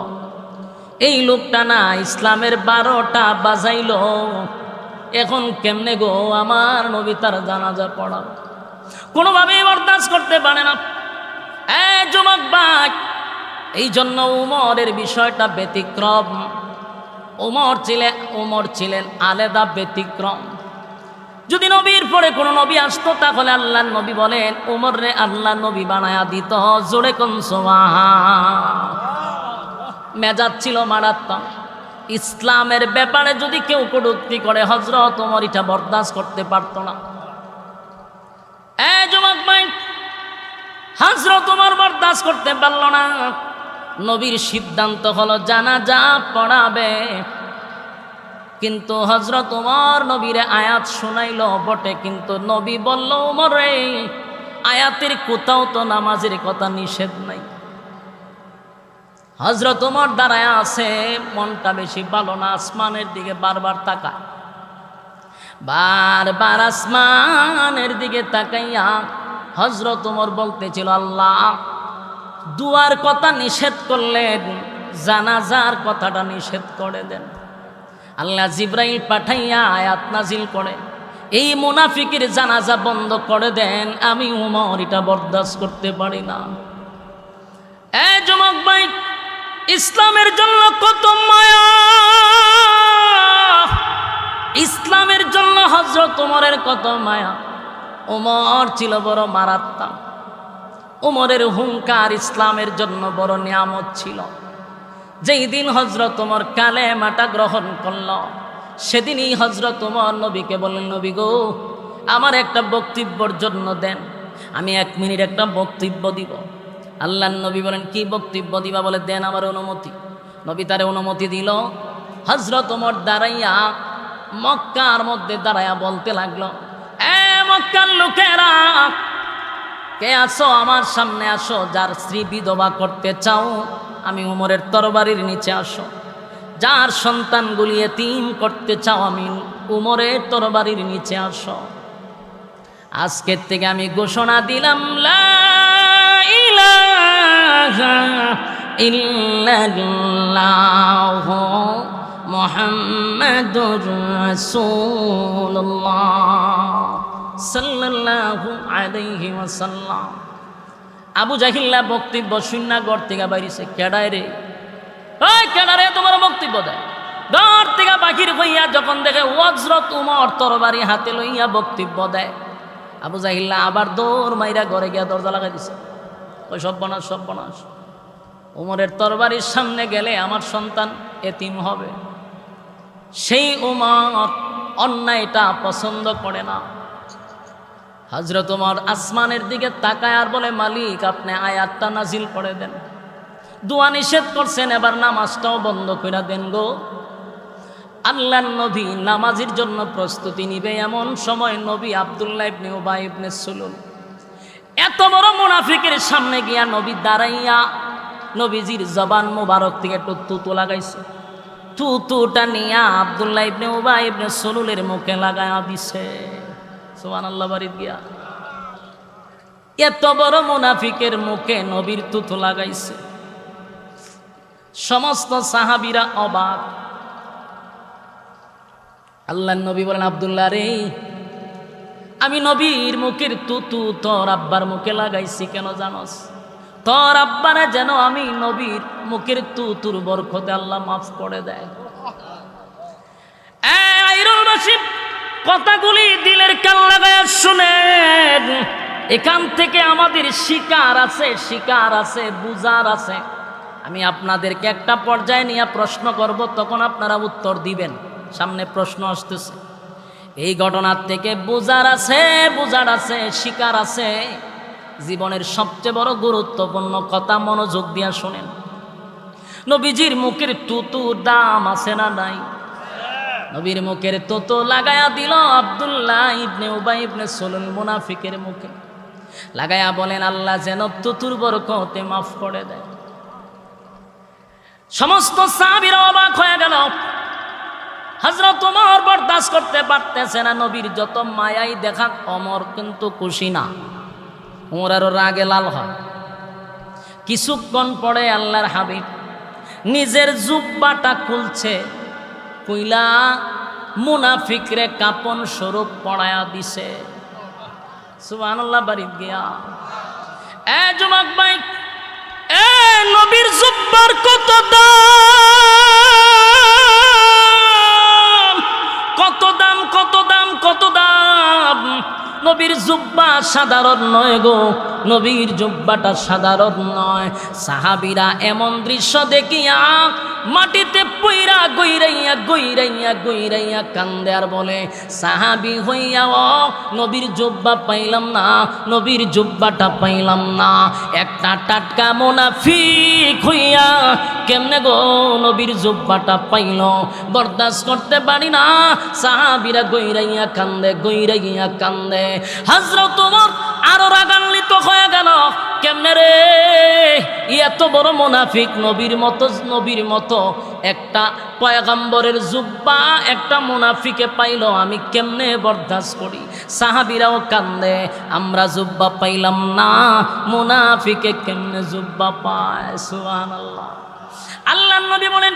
এই লোকটা না ইসলামের 12টা বাজাইল, এখন কেমনে গো আমার নবী তার জানাজা পড়াবে? কোনোভাবেই বরদাস্ত করতে পারে না। যুবক ভাই, এই জন্য উমরের বিষয়টা ব্যতিক্রম। উমর ছিলেন আলাদা ব্যতিক্রম। যদি নবীর পরে কোনো নবী আসতো তাহলে আল্লাহর নবী বলেন উমর রে আল্লাহ নবী বানায়া দিত। জোরে কোন সুবহান। মেজাজ ছিল মারাত্মক। ইসলামের ব্যাপারে যদি কেউ কটূক্তি করে হযরত ওমর এটা বরদাস্ত করতে পারত না। যুবক ভাই, হযরত ওমর বরদাস্ত করতে পারল না। নবীর সিদ্ধান্ত হলো জানাজা পড়াবে, কিন্তু হযরত ওমর নবীরে আয়াত শোনাইল বটে, কিন্তু নবী বলল ওমর রে আয়াতের কোথাও তো নামাজের কথা নিষেধ নাই। হযরত ওমর দাঁড়ায় আছে, মনটা বেশি ভালো না, আসমানের দিকে বারবার তাকায়। বারবার আসমানের দিকে তাকাইয়া হযরত ওমর বলতেছিল আল্লাহ দুয়ার কথা নিষেধ করলেন, জানাজার কথাটা নিষেধ করে দেন। আল্লাহ জিবরাইল পাঠাইয়া আয়াত নাজিল করে এই মুনাফিকের জানাজা বন্ধ করে দেন। আমি ওমর এটা বরদাস্ত করতে পারি না। যুবক ভাই, ইসলামের জন্য কত মায়া, ইসলামের জন্য হযরত ওমরের কত মায়া। ওমর ছিল বড় মারাত্মক। ওমরের হুঙ্কার ইসলামের জন্য বড় নিয়ামত ছিল। যেই দিন হযরত ওমর কালেমাটা গ্রহণ করল, সেদিনই হযরত ওমর নবীকে বললেন নবী গো আমার একটা বক্তব্যের জন্য দেন, আমি 1 মিনিট একটা বক্তব্য দিব। আল্লাহর নবী বলেন কি বক্তব্য দিবা? বলে দেন আমার অনুমতি। নবী তারে অনুমতি দিল। হযরত ওমর দাঁড়াইয়া মক্কার মধ্যে দাঁড়াইয়া বলতে লাগলো মক্কার লোকেরা কে আসো আমার সামনে আসো, যার স্ত্রী বিধবা করতে চাও আমি ওমরের তরবারির নিচে আসো, যার সন্তানগুলি এতিম করতে চাও আমি ওমরের তরবারির নিচে আসো। আজকের থেকে আমি ঘোষণা দিলাম লা ইলাহা ইল্লাল্লাহু মুহাম্মাদুর রাসূলুল্লাহ সাল্লাল্লাহু আলাইহি ওয়াসাল্লাম। আবু জাহিল্লা বক্তব্য শূন্য ঘর থেকে বাইরেছে। কেডায় রে? ওই কেডারে তোমার বক্তব্য দেয়? ঘর থেকে বাকির হইয়া যখন দেখে হযরত ওমর তরবারি হাতে লইয়া বক্তব্য দেয়, আবু জাহিল্লা আবার দৌড় মাইরা ঘরে গিয়া দরজা লাগাই দিছে। ওই সর্বনাশ সর্বনাশ, ওমরের তরবারির সামনে গেলে আমার সন্তান এতিম হবে। সেই ওমর অন্যায়টা পছন্দ করে না। হযরত ওমর আসমানের দিকে তাকায় আর বলে মালিক আপনি আয়াতটা নাজিল করে দেন। দোয়া নিষেধ করছেন, এবার নামাজটাও বন্ধ করে দেন গো। আল্লাহর নবী নামাজের জন্য প্রস্তুতি নিবে এমন সময় নবী আব্দুল্লাহ ইবনে উবাই ইবনে সুলুল এত বড় মুনাফিকের সামনে গিয়া নবী দাঁড়াইয়া নবীজির জবান মোবারক থেকে একটু তুতু লাগাইছে। তুতুটা নিয়া আব্দুল্লাহ ইবনে উবাই ইবনে সুলুলের মুখে লাগায়া দিছে। সুবহানাল্লাহ বাড়িতে গিয়া এত বড় মুনাফিকের মুখে নবীর তুতু লাগাইছে। সমস্ত সাহাবীরা অবাক। আল্লাহর নবী বলেন আব্দুল্লাহ রে আমি নবীর মুখের তুতু তোর আব্বার মুখে লাগাইছি কেন জানোস? তোর আব্বারে যেন আমি নবীর মুখের তুতুর বরকতে আল্লাহ মাফ করে দেয়। কথাগুলি দিলের কান লাগায় শুনেন। এখান থেকে আমাদের শিকার আছে, শিকার আছে, বুঝার আছে। আমি আপনাদেরকে একটা পর্যায়ে নিয়ে প্রশ্ন করব, তখন আপনারা উত্তর দিবেন। সামনে প্রশ্ন আসতেছে। এই ঘটনার থেকে বুঝার আছে, বুঝার আছে, শিকার আছে। জীবনের সবচেয়ে বড় গুরুত্বপূর্ণ কথা মনোযোগ দিয়া শোনেন। নবীজির মুখের তুতুর দাম আছে না নাই? নবীর মুখের তুতু লাগায়া দিল আব্দুল্লাহ ইবনে উবাই ইবনে সুলুল মুনাফিকের মুখে লাগায়া বলেন আল্লাহ যেন তুতুর বরকতে মাফ করে দেয়। সমস্ত সাহাবীরা অবাক হয়ে গেল। হযরত ওমর বরদাস্ত করতে পারতেছে না। নবীর যত মায়াই দেখা ওমর কিন্তু খুশি না। ওমর আরো রাগে লাল হয়। কিছুক্ষণ পরে আল্লাহর হাবিব নিজের জুব্বাটা খুলছে, কইলা মুনাফিকরে কাপন স্বরূপ পড়ায়া দিছে। সুবহানাল্লাহ বাড়িতে গিয়া যুবক ভাই নবীর জুব্বার কত দাম, কত দাম, কত দাম, কত দাম। নবীর জুব্বা সাধারণ নয় গো, নবীর জুব্বাটা সাধারণ নয়। সাহাবীরা এমন দৃশ্য দেখিয়া মাটিতে পইরা গইরাইয়া গইরাইয়া গইরাইয়া কান্দে আর বলে, সাহাবী হইয়াও নবীর জুব্বা পাইলাম না, নবীর জুব্বাটা পাইলাম না। একটা টাটকা মুনাফিক হইয়া কেমনে গো নবীর জুব্বাটা পাইল, বরদাস্ত করতে পারি না। সাহাবীরা গইরাইয়া কান্দে, গইরাইয়া কান্দে। হযরত ওমর আরো রাগান্বিত হয়ে গেল, কেমনে রে এত বড় মুনাফিক, নবীর মতো একটা পয়গম্বরের জুব্বা একটা মুনাফিকে পাইল, আমি কেমনে বরদাস্ত করি। সাহাবীরাও কান্দে, আমরা জুব্বা পাইলাম না, মুনাফিকে কেমনে জুব্বা পায়। সুবহানাল্লাহ। আল্লাহর নবী বলেন,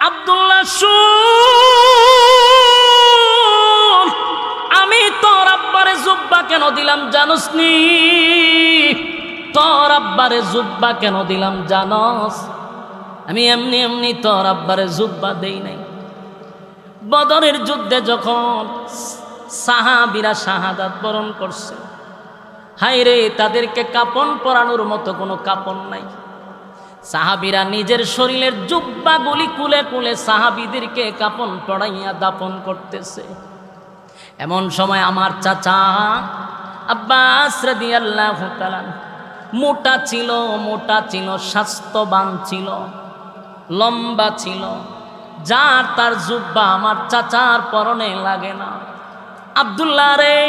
আব্দুল্লাহ শুন, আমি তোর আব্বারে জুব্বা কেন দিলাম জানোস নি? তোর আব্বারে জুব্বা কেন দিলাম জানোস? আমি এমনি এমনি তোর আব্বারে জুব্বা দেই নাই। বদরের যুদ্ধে যখন সাহাবীরা শাহাদাত বরণ করছে, হায় রে তাদেরকে কাপন পরানোর মতো কোনো কাপন নাই। সাহাবীরা নিজের শরীরের জুব্বাগুলি কুলে কুলে সাহাবীদেরকে কাপন পরাইয়া দাফন করতেছে। এমন সময় আমার চাচা আব্বাস রাদিয়াল্লাহু তাআলা মোটা ছিল, স্বাস্থ্যবান ছিল, লম্বা ছিল, যার তার জুব্বা আমার চাচার পরনে লাগে না। আব্দুল্লাহ রে,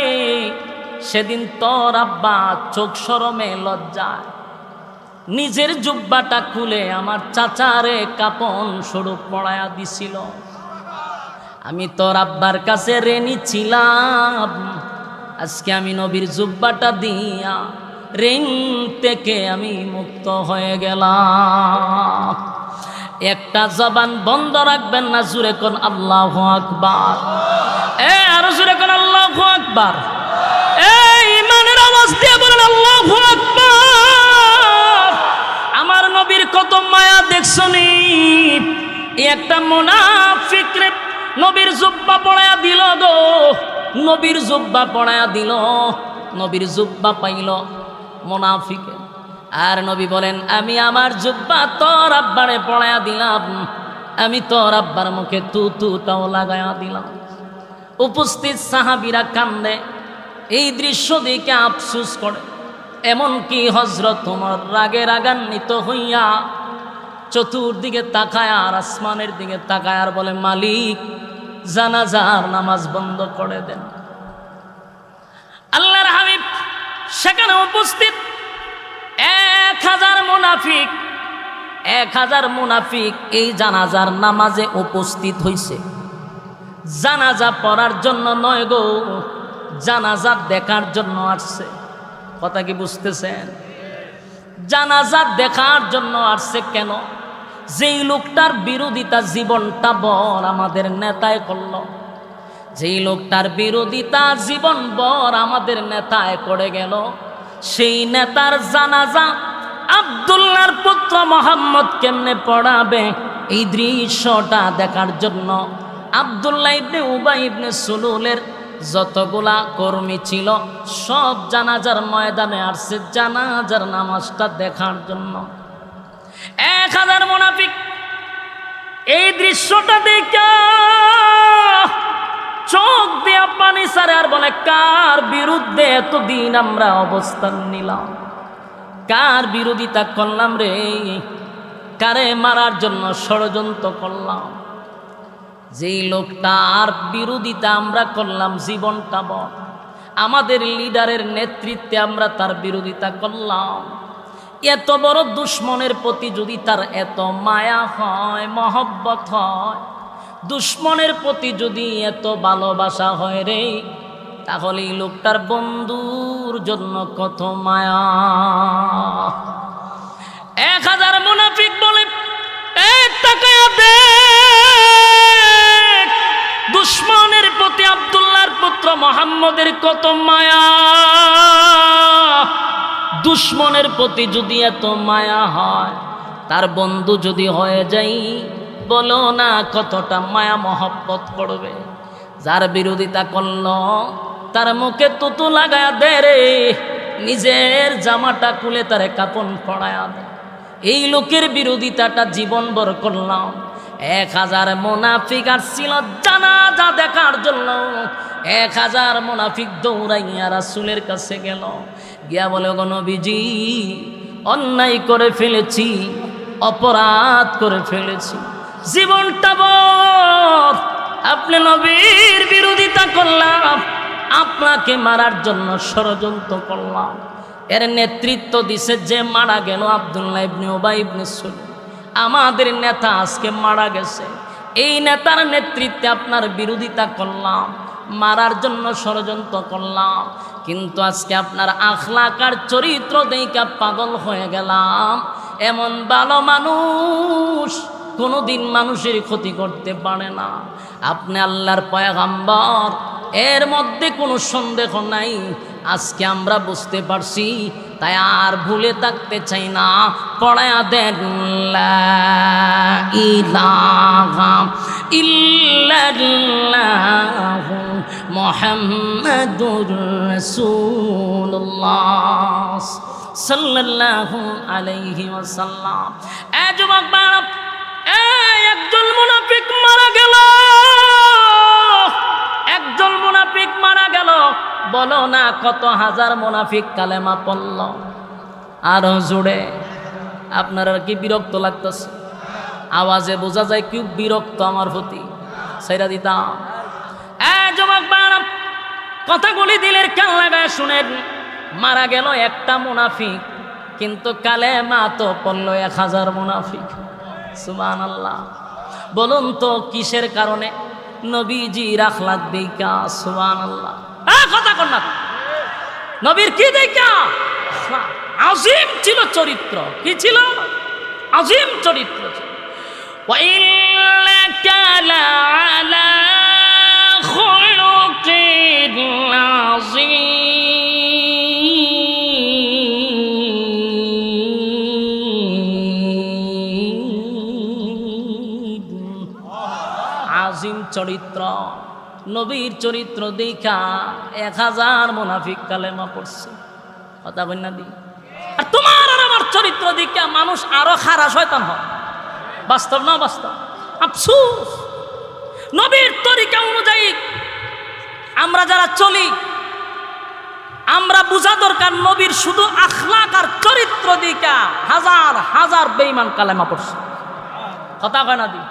সেদিন তোর আব্বা চোখ শরমে লজ্জায় নিজের জুব্বাটা খুলে আমার চাচারে কাপন স্বরূপ পড়ায়া দিছিল। আমি তোর আব্বার কাছে ঋণী ছিলাম, আজকে আমি নবীর জুব্বাটা দিয়া ঋণ থেকে আমি মুক্ত হয়ে গেলাম। একটা জবান বন্ধ রাখবেন না, জুরে কোন আল্লাহু আকবার। আরো জুরে কোন আল্লাহু আকবার। ইমানের আওয়াজ দিয়ে বলেন আল্লাহু আকবার। আমার নবীর কত মায়া দেখছনি। একটা মুনাফিক রে নবীর জুব্বা পড়ায়া দিল গো, নবীর জুব্বা পড়ায়া দিল, নবীর জুব্বা পাইল মুনাফিকে। আর নবী বলেন, আমি আমার জুব্বা তোর আব্বারে পড়ায়া দিলাম, আমি তোর আব্বার মুখে তুটাও লাগায়া দিলাম। উপস্থিত সাহাবীরা কান্দে, এই দৃশ্য দেখে আফসোস করে। এমনকি হযরত ওমর রাগে রাগান্বিত হইয়া চতুর্দিকে তাকায় আর আসমানের দিকে তাকায় আর বলে, মালিক জানাজার নামাজ বন্ধ করে দেন। আল্লাহর হাবিব সেখানে উপস্থিত 1000 মুনাফিক, 1000 মুনাফিক এই জানাজার নামাজে উপস্থিত হইছে। জানাজা পড়ার জন্য নয় গো, জানাজা দেখার জন্য আসছে। কথা কি বুঝতেছেন? জানাজা দেখার জন্য আসছে। কেন? যেই লোকটার বিরোধিতা জীবনটা বর আমাদের নেতায় করল, যেই লোকটার বিরোধিতা জীবন বর আমাদের নেতায় করে গেল, সেই নেতার জানাজা আব্দুল্লাহর পুত্র মোহাম্মদ কেমনে পড়াবে, এই দৃশ্যটা দেখার জন্য আব্দুল্লাহ ইবনে উবাই ইবনে সুলুলের যতগুলা কর্মী ছিল সব জানাজার ময়দানে আসছে জানাজার নামাজটা দেখার জন্য। 1000 মুনাফিক এই দৃশ্যটা দেখে চোখ দিয়া পানি ছাড়ে আর বলে, কার বিরুদ্ধে এতদিন আমরা অবস্থান নিলাম, কার বিরোধিতা করলাম রে, কারে মারার জন্য ষড়যন্ত্র করলাম। যেই লোকটার বিরোধিতা আমরা করলাম জীবনটা বর, আমাদের লিডারের নেতৃত্বে আমরা তার বিরোধিতা করলাম। এত বড় দুশ্মনের প্রতি যদি তার এত মায়া হয়, মহব্বত হয়, দুশ্মনের প্রতি যদি এত ভালোবাসা হয় রে, তাহলে এই লোকটার বন্ধুর জন্য কত মায়া। 1000 মুনাফিক বলে, টাকা দে। দুশ্মনের প্রতি আব্দুল্লাহর পুত্র মুহাম্মদের কত মায়া। দুশ্মনের প্রতি যদি এত মায়া হয়, তার বন্ধু যদি হয়ে যাই, বলো না কতটা মায়া মহব্বত করবে। যার বিরোধিতা করল তার মুখে তুতু লাগায়া দে রে, নিজের জামাটা খুলে তারে কাপন পড়ায়া দে। এই লোকের বিরোধিতাটা জীবনভর করলাম। 1000 মুনাফিক আসছিল জানাজা দেখার জন্য। 1000 মুনাফিক দৌড়াইয়া রাসূলের কাছে গেল, গিয়া বলে, গো নবীজি, অন্যায় করে ফেলেছি, অপরাধ করে ফেলেছি, জীবনটা বর আপনি নবীর বিরোধিতা করলাম, আপনাকে মারার জন্য ষড়যন্ত্র করলাম। এর নেতৃত্ব দিছে যে মারা গেল আব্দুল্লাহ ইবনে উবাই ইবনে সুলুল, আমাদের নেতা আজকে মারা গেছে। এই নেতার নেতৃত্বে আপনার বিরোধিতা করলাম, মারার জন্য ষড়যন্ত্র করলাম, কিন্তু আজকে আপনার আখলাক আর চরিত্র দেখে পাগল হয়ে গেলাম। এমন ভালো মানুষ কোনোদিন মানুষের ক্ষতি করতে পারে না। আপনি আল্লাহর পয়গাম্বর, এর মধ্যে কোনো সন্দেহ নাই। আজকে আমরা বুঝতে পারছি, তাই আর ভুলে থাকতে চাই না। পড়ায়া দেন লা ইলাহা ইল্লাল্লাহু মুহাম্মাদুর রাসূলুল্লাহ সাল্লাল্লাহু আলাইহি ওয়াসাল্লাম। যুবক বাপ, একজন মুনাফিক মারা গেল, একজন মুনাফিক মারা গেল। বলো না কত হাজার মুনাফিক কালেমা পড়ল। আরো জোরে। আপনার আর কি বিরক্ত লাগতেছে? আওয়াজে বোঝা যায় কি বিরক্ত আমার প্রতি। সাইরা দিতাম। যুবক বাপ, কথাগুলি দিলের কান লাগায় শুনেন। মারা গেল একটা মুনাফিক, কিন্তু কালেমা তো পড়ল 1000 মুনাফিক। সুবহানাল্লাহ। বলুন তো কিসের কারণে? নবীজির আখলাক দেইখা। সুবহানাল্লাহ। কথা কর না, নবীর কি দেইখা? আজিম ছিল চরিত্র। কি ছিল? আজিম চরিত্র ছিল। ওয়া ইন্নাকা লাআলা খুলুকিন আযীম। আজিম চরিত্র, নবীর চরিত্র দেখা 1000 মুনাফিক কালেমা পড়ছে। কথা বল না দি। আর তোমার আর আমার চরিত্র দেখা মানুষ আরো খারাপ শয়তান হয়। বাস্তব না বাস্তব? আফসোস, নবীর তরিকা অনুযায়ী আমরা যারা চলি, আমরা বুঝা দরকার নবীর শুধু আখলাক আর চরিত্র দেখা 1000 বেঈমান কালেমা পড়ছে। কথা কয় না দি।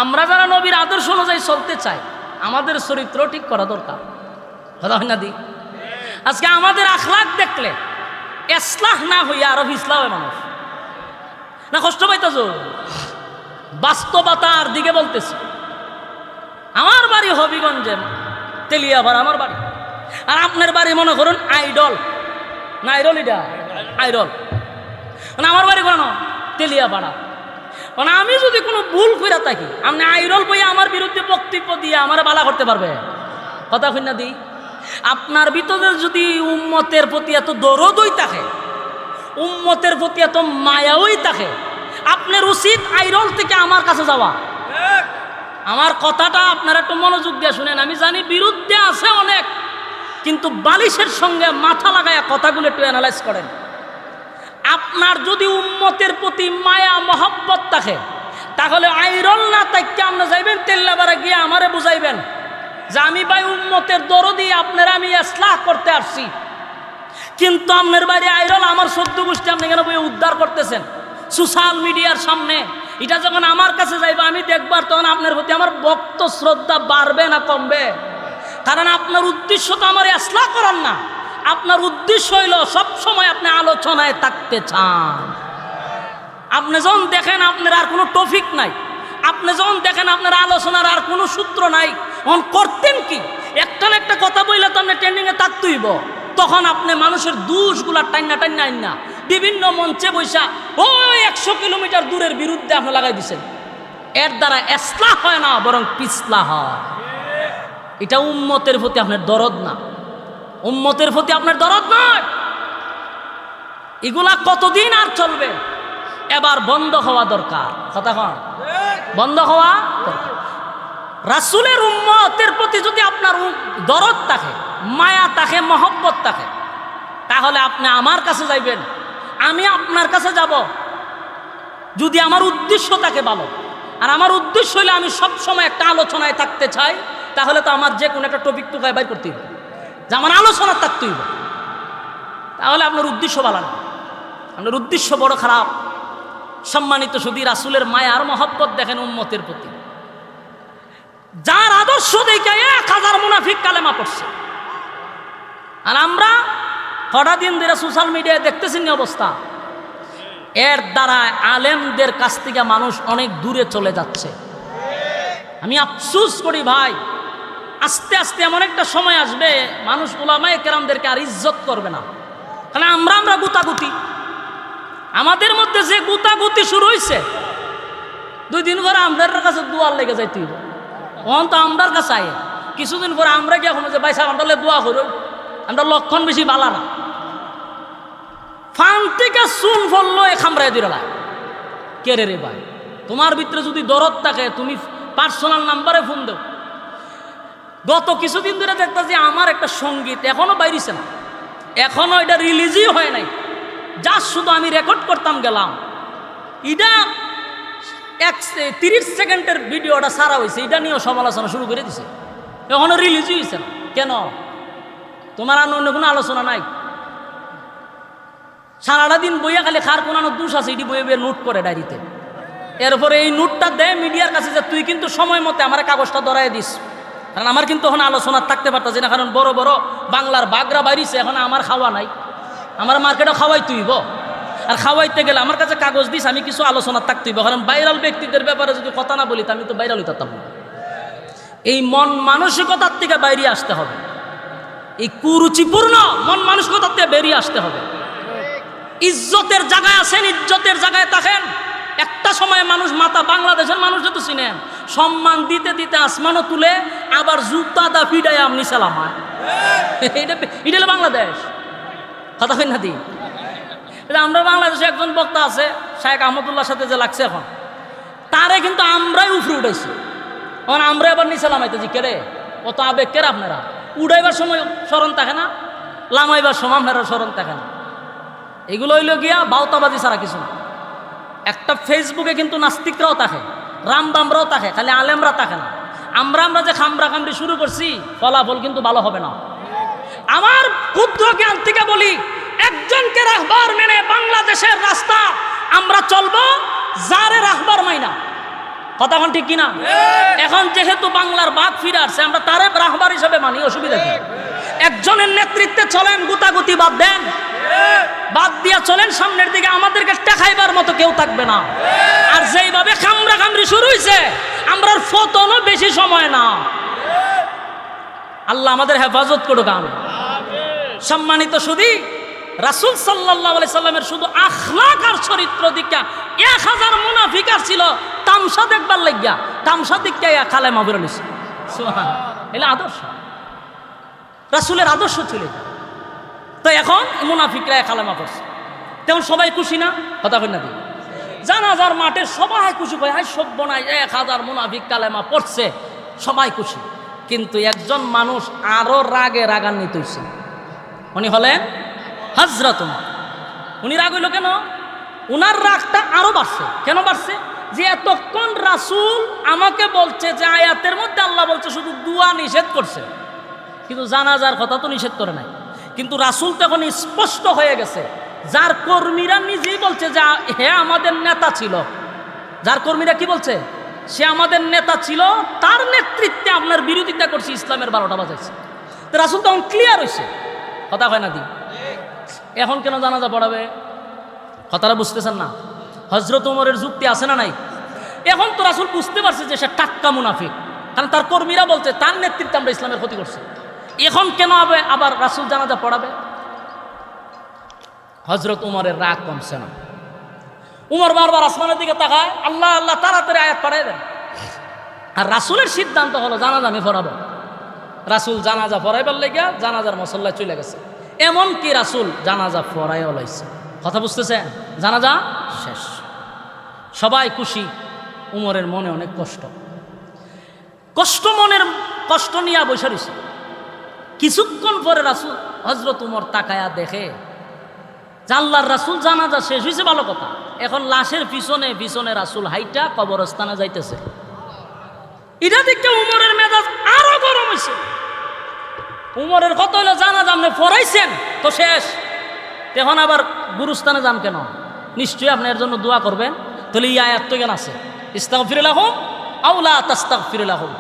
আমরা যারা নবীর আদর্শ অনুযায়ী চলতে চাই, আমাদের চরিত্র ঠিক করা দরকার। কথা হয় না দি। আজকে আমাদের আখলাক দেখলে ইসলাহ না হইয়া আরো ইসলাম হয় মানুষ। না কষ্ট পাইতেছ? বাস্তবতার দিকে বলতেছি। আমার বাড়ি হবিগঞ্জে, তেলিয়াভার আমার বাড়ি। আর আপনার বাড়ি মনে করুন আইডল না, আইডল এটা আইডল। মানে আমার বাড়ি কোনো তেলিয়াপাড়া। মানে আমি যদি কোনো ভুল করে থাকি, আপনি আইরল বইয়া আমার বিরুদ্ধে বক্তব্য দিয়ে আমার বালা করতে পারবে? কথা কই না দিই। আপনার ভিতরে যদি উম্মতের প্রতি এত দরদই থাকে, উম্মতের প্রতি এত মায়াওই থাকে, আপনার উচিত আইরল থেকে আমার কাছে যাওয়া। আমার কথাটা আপনারা একটু মনোযোগ দিয়ে শুনেন। আমি জানি বিরুদ্ধে আছে অনেক, কিন্তু বালিশের সঙ্গে মাথা লাগায়া কথাগুলো একটু অ্যানালাইজ করেন। আপনার যদি উম্মতের প্রতি মায়া মহব্বত থাকে, তাহলে আইরল না তাইকে আপনি যাইবেন তেল্লাবাড়া গিয়ে আমারে বুঝাইবেন যে আমি ভাই উম্মতের দরদি, আপনারা আমি ইসলাহ করতে আসছি। কিন্তু আপনার বাড়ি আইরল, আমার 14 গোষ্ঠী আপনি কেন বই উদ্ধার করতেছেন সোশ্যাল মিডিয়ার সামনে। এটা যখন আমার কাছে যাইবে আমি দেখবার, তখন আপনার প্রতি আমার ভক্ত শ্রদ্ধা বাড়বে না কমবে? কারণ আপনার উদ্দেশ্য তো আমার ইসলাহ করার না। আপনার উদ্দেশ্য হইল সবসময় আপনি আলোচনায় থাকতে চান। আপনি যখন দেখেন আপনার আর কোনো টপিক নাই, আপনি যখন দেখেন আপনার আলোচনার আর কোনো সূত্র নাই, তখন করতেন কি? একটা না একটা কথা বললে তো আপনি ট্রেন্ডিংয়ে থাকতেইব। তখন আপনি মানুষের দোষগুলা টান্না না বিভিন্ন মঞ্চে বৈশা ওই 100 কিলোমিটার দূরের বিরুদ্ধে আপনি লাগাই দিচ্ছেন। এর দ্বারা ইসলাহ হয় না, বরং পিছলা হয়। এটা উম্মতের প্রতি আপনার দরদ না, উম্মতের প্রতি আপনার দরদ নয়। এগুলা কতদিন আর চলবে? এবার বন্ধ হওয়া দরকার। কথা কন, বন্ধ হওয়া দরকার। রাসূলের উম্মতের প্রতি যদি আপনার দরদ থাকে, মায়া থাকে, মহব্বত থাকে, তাহলে আপনি আমার কাছে যাইবেন, আমি আপনার কাছে যাব। যদি আমার উদ্দেশ্য থাকে ভালো, আর আমার উদ্দেশ্য হলে আমি সবসময় একটা আলোচনায় থাকতে চাই, তাহলে তো আমার যে কোনো একটা টপিক টুকায় বাইর করতে হবে, যে আমার আলোচনা থাকতে হবে। তাহলে আপনার উদ্দেশ্য ভালো না, আপনার উদ্দেশ্য বড় খারাপ। সম্মানিত শুধু রাসূলের মায়া আর মহব্বত দেখেন উম্মতের প্রতি, যার আদর্শ দেখে 1000 মুনাফিক কালেমা পড়ছে। আর আমরা কটা দিন ধরে সোশ্যাল মিডিয়ায় দেখতেছি নি অবস্থা, এর দ্বারা আলেমদের কাছ থেকে মানুষ অনেক দূরে চলে যাচ্ছে। আমি আফসোস করি ভাই, আস্তে আস্তে এমন একটা সময় আসবে মানুষ উলামায়ে কেরামদেরকে আর ইজ্জত করবে না। কারণ আমরা গুতাগুতি, আমাদের মধ্যে যে গুতাগুতি শুরু হয়েছে, 2 দিন পরে আমাদের কাছে দোয়ার লেগে যাইতে হইব। ওখান তো আমরার কাছে আয়, কিছুদিন পরে আমরা কি এখন যে ভাই সাহেব আমরা দোয়া করো, আমরা লক্ষণ বেশি বালা না, ফান থেকে চুন ফললো এ খামড়ায় দিলায় কে রে ভাই। তোমার ভিতরে যদি দরদ থাকে তুমি পার্সোনাল নাম্বারে ফোন দাও। গত কিছুদিন ধরে দেখতে যে আমার একটা সঙ্গীত এখনো বাইরেছে না, এখনো এটা রিলিজই হয় নাই, যা শুধু আমি রেকর্ড করতাম গেলাম, এটা 30 সেকেন্ডের ভিডিওটা সারা হয়েছে, এটা নিয়েও সমালোচনা শুরু করে দিছে, এখনো রিলিজই হয়েছে না। কেন? তোমার আর অন্য কোনো আলোচনা নাই? সারাটা দিন বইয়া খালি খার কোনো দোষ আছে, এটি বইয়ে বইয়ে নোট করে ডায়েরিতে। এরপরে এই নোটটা দেয় মিডিয়ার কাছে যে তুই কিন্তু সময় মতে আমার কাগজটা ধরাই দিস, কারণ আমার কিন্তু এখন আলোচনা থাকতে পারতেছি না, কারণ বড় বড় বাংলার বাগরা বাইরিছে, এখন আমার খাওয়া নাই, আমার মার্কেটে খাওয়াই তুইব, আর খাওয়াইতে গেলে আমার কাছে কাগজ দিস, আমি কিছু আলোচনা থাকতে হইব, কারণ ভাইরাল ব্যক্তিদের ব্যাপারে যদি কথা না বলি আমি তো ভাইরাল হইতাম না। এই মন মানসিকতার থেকে বাইরে আসতে হবে, এই কুরুচিপূর্ণ মন মানসিকতার থেকে বেরিয়ে আসতে হবে। ইজ্জতের জায়গায় আছেন, ইজ্জতের জায়গায় থাকেন। একটা সময় মানুষ মাথা, বাংলাদেশের মানুষ যত চিনেন, সম্মান দিতে দিতে আসমানও তুলে, আবার জুতা দা ফিডায় আপনি সালাম, এটা হলো বাংলাদেশ। কথা হয় না দি? আমরা বাংলাদেশে একজন বক্তা আছে শায়েখ আহমদুল্লাহর সাথে যে লাগছে এখন, তারে কিন্তু আমরাই উফরে উঠাইছি, এখন আমরা এবার নিচে লামাইতেছি। কেড়ে কত আবেগ কেড়ে আপনারা, উড়াইবার সময় স্মরণ থাকে না, লামাইবার সময় আপনারা স্মরণ থাকে না। এগুলো হইল গিয়া বাউতাবাজি ছাড়া কিছু না। একটা ফেসবুকে কিন্তু নাস্তিকরাও থাকে, রামবামরাও থাকে, খালি আলেমরা থাকে না। আমরা যে খামরা খামরি শুরু করছি, ফলাফল কিন্তু ভালো হবে না। আমার ক্ষুদ্র জ্ঞান থেকে বলি, একজনকে রাহবার মেনে বাংলাদেশের রাস্তা আমরা চলবো, যারে রাহবার মাইনা। কথা এখন ঠিক কিনা? এখন যেহেতু বাংলার বাঘ ফিরে আসছে, আমরা তারে রাহবার হিসেবে মানি, অসুবিধা কি? একজনের নেতৃত্বে চলেন, গুতাগুতি বাদ দেন, বাদ দিয়া চলেন সামনের দিকে, আমাদেরকে টেকাইবার মতো কেউ থাকবে না। আর যেইভাবে খামরা খামরি শুরু হয়েছে, আমরা ফতনও বেশি সময় না। আল্লাহ আমাদের হেফাজত করুক। আমি সম্মানিত শুধু রাসূল সাল্লাল্লাহু আলাইহি সাল্লামের শুধু আখলাক আর চরিত্র দিকা 1000 মুনাফিক ছিল তামসা দেখবার লাগিয়া, তামসা দিকা কালেমা বের হইছে। সুবহানাল্লাহ, এটা আদর্শ, রাসূলের আদর্শ ছিল। তো এখন মুনাফিকরা কালেমা পড়ছে, তেমন সবাই খুশি না? কথা কই না দি? জানাজার মাঠে সবাই খুশি, কয় হাই সব বনাই 1000 মুনাফিক কালেমা পড়ছে, সবাই খুশি। কিন্তু একজন মানুষ আরো রাগে রাগান্বিত হইছে, উনি হলেন হযরত ওমর। উনি রাগ হইল কেন? উনার রাগটা আরো বাড়ছে। কেন বাড়ছে? যে এতক্ষণ রাসূল আমাকে বলছে যে আয়াতের মধ্যে আল্লাহ বলছে শুধু দুয়া নিষেধ করছে, কিন্তু জানাজার কথা তো নিষেধ করে নাই। কিন্তু রাসূল তখন স্পষ্ট হয়ে গেছে, যার কর্মীরা নিজেই বলছে যে হে আমাদের নেতা ছিল, যার কর্মীরা কি বলছে, সে আমাদের নেতা ছিল, তার নেতৃত্বে আপনার বিরোধিতা করছে, ইসলামের 12টা বাজাইছে। তো রাসূল তখন ক্লিয়ার হয়েছে। কথা হয় না দি? এখন কেন জানাজা পড়াবে? কথাটা বুঝতেছেন না? হযরত ওমরের যুক্তি আছে না নাই? এখন তো রাসূল বুঝতে পারছে যে সে টাটকা মুনাফিক, কারণ তার কর্মীরা বলছে তার নেতৃত্বে আমরা ইসলামের ক্ষতি করছি। এখন কেন আবার রাসূল জানাজা পড়াবে? হযরত ওমরের রাগ কমছে না। উমর বারবার আসমানের দিকে তাকায়, আল্লাহ আল্লাহ তাড়াতাড়ি আয়াত পড়াই দেন। আর রাসূলের সিদ্ধান্ত হলো জানাজা আমি পড়াবো। রাসূল জানাজা পড়াইবার লেগে জানাজার মুসল্লায় চলে গেছে। এমনকি রাসূল জানাজা পড়াইও লাইছে। কথা বুঝতেছেন? জানাজা শেষ, সবাই খুশি, উমরের মনে অনেক কষ্ট। মনের কষ্ট নিয়ে বসে রয়েছে। কিছুক্ষণ পরে রাসূল হযরত উমর তাকায়া দেখে যে আল্লাহর রাসূল জানাজা শেষ হয়েছে, ভালো কথা, এখন লাশের পিছনে পিছনে রাসূল হাইটা কবরস্থানে যাইতেছে। এটা দেখে উমরের মেজাজ আরো গরম হয়েছে। উমরের কত হইলো, জানাজা আপনি পড়াইছেন তো শেষ, এখন আবার গুরুস্থানে যান কেন? নিশ্চয়ই আপনি এর জন্য দোয়া করবেন। তাহলে এই আয়াত তো কেন আছে, ইস্তাগফির লাহুম আও লা তাস্তাগফির লাহুম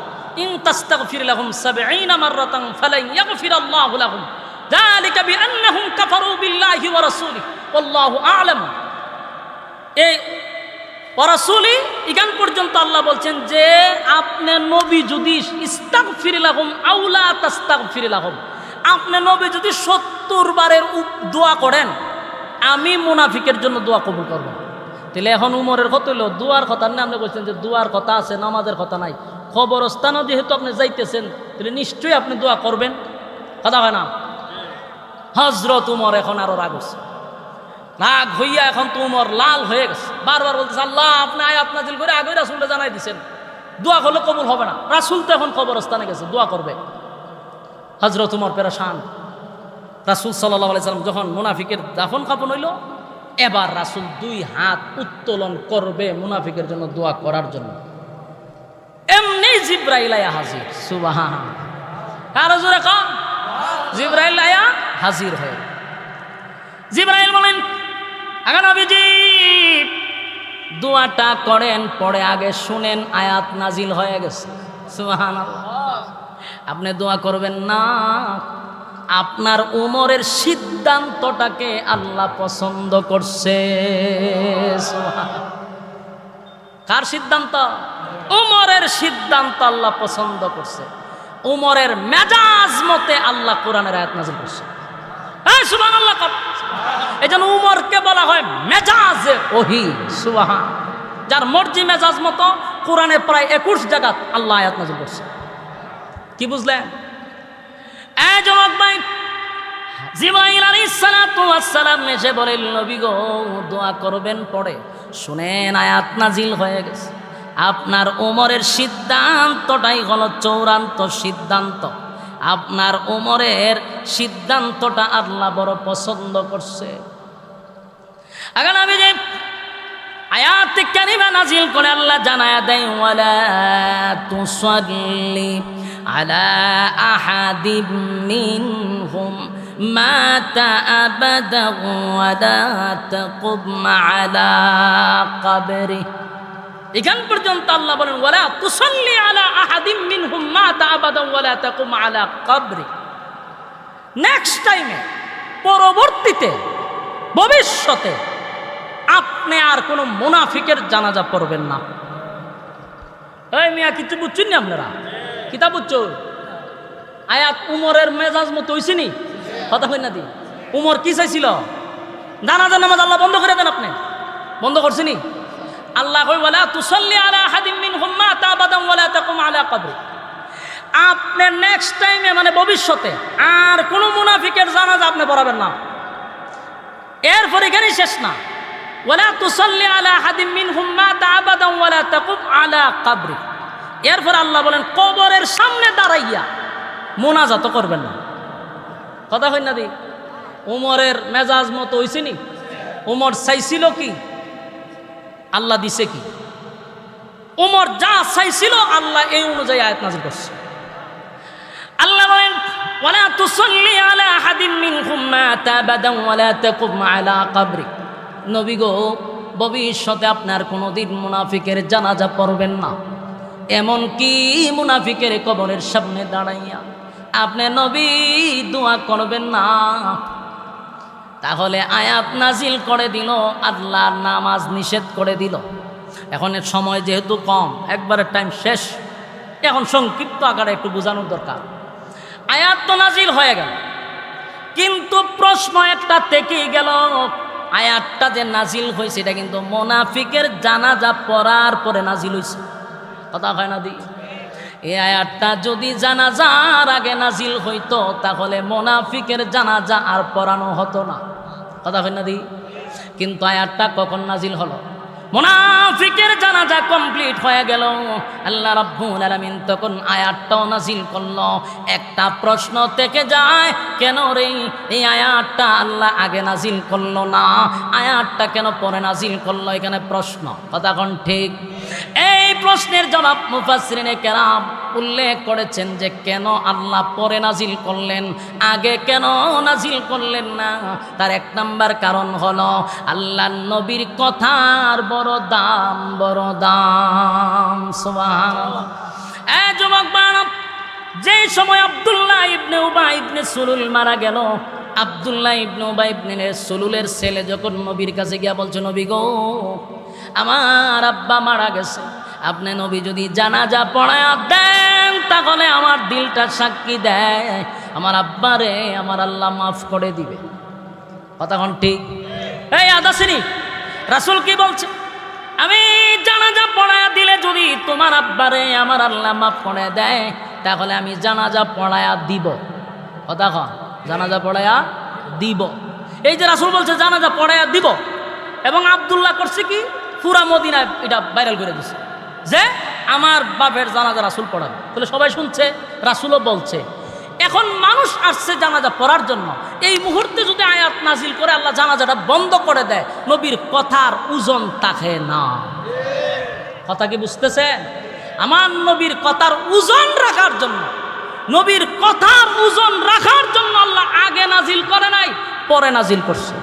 ইন তাস্তাগফির লাহুম ৭০ মাররাতান ফালান ইয়াগফিরাল্লাহু লাহুম যালিকা বিআন্নাহুম কাফারু বিল্লাহি ওয়া রাসূলিহি ওয়াল্লাহু আ'লাম। এই ওয়া রাসূলি এখান পর্যন্ত আল্লাহ বলছেন যে আপনি নবী যদি ইস্তাগফির লাহুম আও লা তাস্তাগফির লাহুম, আপনি নবী যদি ৭০ বারের দোয়া করেন, আমি মুনাফিকের জন্য দোয়া কবুল করব। তাহলে এখন উমরের কত হইল, দোয়ার কথা না, আপনি বলছেন যে দোয়ার কথা আছে, নামাজের কথা নাই। কবরস্থানও যেহেতু আপনি যাইতেছেন, তাহলে নিশ্চয়ই আপনি দোয়া করবেন, কথা হয় না? হযরত উমর এখন আরো রাগ হচ্ছে, রাগ হইয়া এখন তো উমর লাল হয়ে গেছে, বারবার বলতেছে আল্লাহ আপনি আয়াত নাজিল করে আগে রাসূলকে জানাই দিছেন, দোয়া করলে কবুল হবে না। রাসূল তো এখন কবরস্থানে গেছে, দোয়া করবে। হযরত উমর পেরেশান। রাসূল সাল্লাল্লাহু আলাইহি সাল্লাম যখন মুনাফিকের দাফন কাফন হইল, এবার রাসূল 2 হাত উত্তোলন করবে মুনাফিকের জন্য দোয়া করার জন্য, এমনি জিবরাইল আয়া হাজির। সুবহানাল্লাহ, কারো জোরে কম, জিবরাইল আয়া হাজির হয়ে। জিবরাইল বলেন আগে নবীজি দোয়াটা করেন, পরে আগে শুনেন আয়াত নাজিল হয়ে গেছে। সুবহানাল্লাহ, আপনি দোয়া করবেন না, আপনার উমরের সিদ্ধান্তটাকে আল্লাহ পছন্দ করছে। কার সিদ্ধান্ত? উমরের সিদ্ধান্ত আল্লাহ পছন্দ করছে। উমরের মেজাজ মতে আল্লাহ কোরআনের আয়াত নাযিল করছে। সুবহানাল্লাহ। এই জন্য উমরকে বলা হয় মেজাজে ওহী। সুবহান, যার মর্জি মেজাজ মতো কোরআনে প্রায় 21 জায়গা আল্লাহ আয়াত নাযিল করছে। কি বুঝলেন? এই যুবক ভাই, জিবরাইল আলাইহিস সালাতু ওয়াস সালাম এসে বলেন নবী গো দোয়া করবেন, পড়ে শুনেন আয়াত নাজিল হয়ে গেছে। আপনার ওমরের সিদ্ধান্তটাই হলো চূড়ান্ত সিদ্ধান্ত। আপনার ওমরের সিদ্ধান্তটা আল্লাহ বড় পছন্দ করছে। আগে নবী যে আয়াত কারিমা নাজিল করে আল্লাহ জানায়া দেয় ওয়ালা তুসাল্লি আলা আহাদিম মিনহুম মাতা আবাদা ওয়ালা তাকুম আলা কবরি। এখান পর্যন্ত আল্লাহ বলেন ওয়ালা তুসাল্লি আলা আহাদিম মিনহুম মাতা আবাদা ওয়ালা তাকুম আলা কবরি। নেক্সট টাইমে, পরবর্তীতে, ভবিষ্যতে আপনি আর কোন মুনাফিকের জানাজা পড়বেন না। এই মিয়া কিছু বুঝছেন না আপনারা? কিতাব বুঝছো? আয়াত উমরের মেজাজ মতো হইছে নি? কথা কই না দি? উমর কি চাইছিল? জানাজা নামাজ আল্লাহ বন্ধ করে দেন। আপনি বন্ধ করছেনি? আল্লাহ কই ওয়ালা তুসাল্লি আলা আহাদিম মিনহুম মাতা আবাদা ওয়ালা তাকুম আলা কবরি। আপনি নেক্সট টাইমে মানে ভবিষ্যতে আর কোন মুনাফিকের জানাজা আপনি পড়াবেন না। এরপর এখানেই শেষ না, ওয়ালা তুসাল্লি আলা আহাদিম মিনহুম মাতা আবাদা ওয়ালা তাকুম আলা কবরি। এরপর আল্লাহ বলেন কবরের সামনে দাঁড়াইয়া মুনাজাত করবেন না। কথা কই না দি? উমরের মেজাজ মতো হইছে নি? উমর চাইছিল কি, আল্লাহ দিছে কি? উমর যা চাইছিল আল্লাহ এই অনুযায়ী আয়াত নাযিল করছে। আল্লাহ বলেন ওয়ালা তুসাল্লি আলা আহাদিম মিনহুম মাতা আবাদা ওয়ালা তাকুম আলা কবরি। নবী গো ভবিষ্যতে আপনার কোনোদিন মুনাফিকের জানাজা পড়বেন না, এমন কি মুনাফিকের কবরের সামনে দাঁড়াইয়া আপনি নবী দোয়া করবেন না। তাহলে আয়াত নাজিল করে দিল, আল্লাহ নামাজ নিষেধ করে দিল। এখন এর সময় যেহেতু কম, একবারে টাইম শেষ, এখন সংক্ষিপ্ত আকারে একটু বোঝানোর দরকার। আয়াত তো নাজিল হয়ে গেল, কিন্তু প্রশ্ন একটা থেকেই গেল, আয়াতটা যে নাজিল হয়েছে এটা কিন্তু মুনাফিকের জানাজা পড়ার পরে নাজিল হয়েছে। কথা হয় না দি? এই আয়াতটা যদি জানাজার আগে নাজিল হইতো তাহলে মুনাফিকের জানাজা আর পড়ানো হতো না। কথা হয় না দি? কিন্তু আয়াতটা কখন নাজিল হলো? মুনাফিকের জানাজা কমপ্লিট হয়ে গেল। আল্লাহ রাব্বুল আলামিন তখন আয়াতটাও নাজিল করলো। একটা প্রশ্ন থেকে যায়, কেন রে এই আয়াতটা আল্লাহ আগে নাজিল করলো না, আয়াতটা কেন পরে নাজিল করলো? এখানে প্রশ্ন, কথা কোন ঠিক? এই প্রশ্নের জবাব মুফাসসিরিনে কেরাম উল্লেখ করেছেন যে কেন আল্লাহ পরে নাজিল করলেন, আগে কেন নাজিল করলেন না। তার এক নাম্বার কারণ হলো আল্লাহ নবীর কথার বড় দাম, বড় দাম। সুবহানাল্লাহ। এই যুবক বান্ধব, যেই সময় আব্দুল্লাহ ইবনে উবাই ইবনে সুলুল মারা গেল, আব্দুল্লাহ ইবনে উবাই ইবনে সুলুলের ছেলে যখন নবীর কাছে গিয়া বলছে, নবী গো, আমার আব্বা মারা গেছে, আপনি নবী যদি জানাজা পড়ায়া দেন তাহলে আমার দিলটা সাক্ষী দেয় আমার আব্বারে আমার আল্লাহ মাফ করে দিবে। কথা কোন ঠিক? এই আদাসিনী, রাসূল কি বলছে? আমি জানাজা পড়ায়া দিলে যদি তোমার আব্বারে আমার আল্লাহ মাফ করে দেয় তাহলে আমি জানাজা পড়ায়া দিব। কথা কন, জানাজা পড়ায়া দিব। এই যে রাসূল বলছে জানাজা পড়ায়া দিব, এবং আব্দুল্লাহ করছে কি, পুরা মদিনায় এটা ভাইরাল করে দিছে যে আমার বাপের জানাজা রাসূল পড়াবে। তাহলে সবাই শুনছে, রাসূলও বলছে। এখন মানুষ আসছে জানাজা পড়ার জন্য, এই মুহূর্তে যদি আয়াত নাজিল করে আল্লাহ জানাজাটা বন্ধ করে দেয়, নবীর কথার ওজন থাকে না। কথা কি বুঝতেছেন? আমার নবীর কথার ওজন রাখার জন্য, নবীর কথার ওজন রাখার জন্য আল্লাহ আগে নাজিল করে নাই, পরে নাজিল করছে।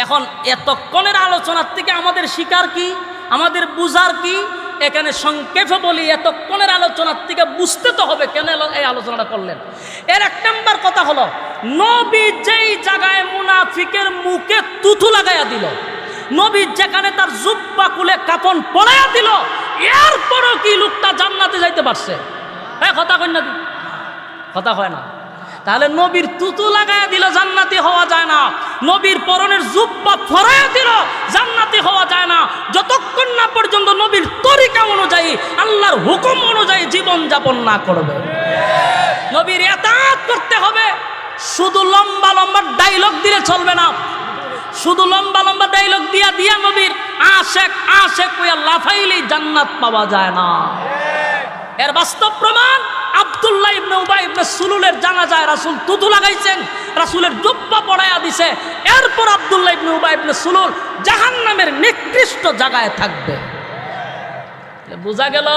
এখন এতক্ষণের আলোচনার থেকে আমাদের শিকার কি, আমাদের বুঝার কি? এখানে সংক্ষেপে বলি, এতক্ষণের আলোচনার থেকে বুঝতে তো হবে কেন এই আলোচনাটা করলেন। এর এক নাম্বার কথা হলো, নবী যেই জায়গায় মুনাফিকের মুখে তুতু লাগাইয়া দিল, নবী যেখানে তার জুব্বা খুলে কাফন পরাইয়া দিল, এরপরও কি লোকটা জান্নাতে যাইতে পারছে? হ্যাঁ, কথা কই না? কথা হয় না। তাহলে নবীর তুতু লাগাইয়া দিল, জান্নাতি হওয়া যায় না। নবীর পরনের জুব্বা ফরাইয়া দিল, জান্নাতি হওয়া যায় না যতক্ষণ না পর্যন্ত নবীর তরিকা অনুযায়ী, আল্লাহর হুকুম অনুযায়ী জীবন যাপন না করবে। নবীর ইতাআত করতে হবে। শুধু লম্বা লম্বা ডায়লগ দিলে চলবে না। শুধু লম্বা লম্বা ডায়লগ দিয়া দিয়া নবীর আশেক আশেক কইয়া লাফাইলেই জান্নাত পাওয়া যায় না। এর বাস্তব প্রমাণ আব্দুল্লাহ ইবনে উবাই ইবনে সুলুলের জানাজায় রাসূল তুতু লাগাইছেন, রাসূলের জুব্বা পরাইয়া দিছে। এরপর আব্দুল্লাহ ইবনে উবাই ইবনে সুলুল জাহান্নামের নিকৃষ্ট জায়গায় থাকবে। বুঝা গেল?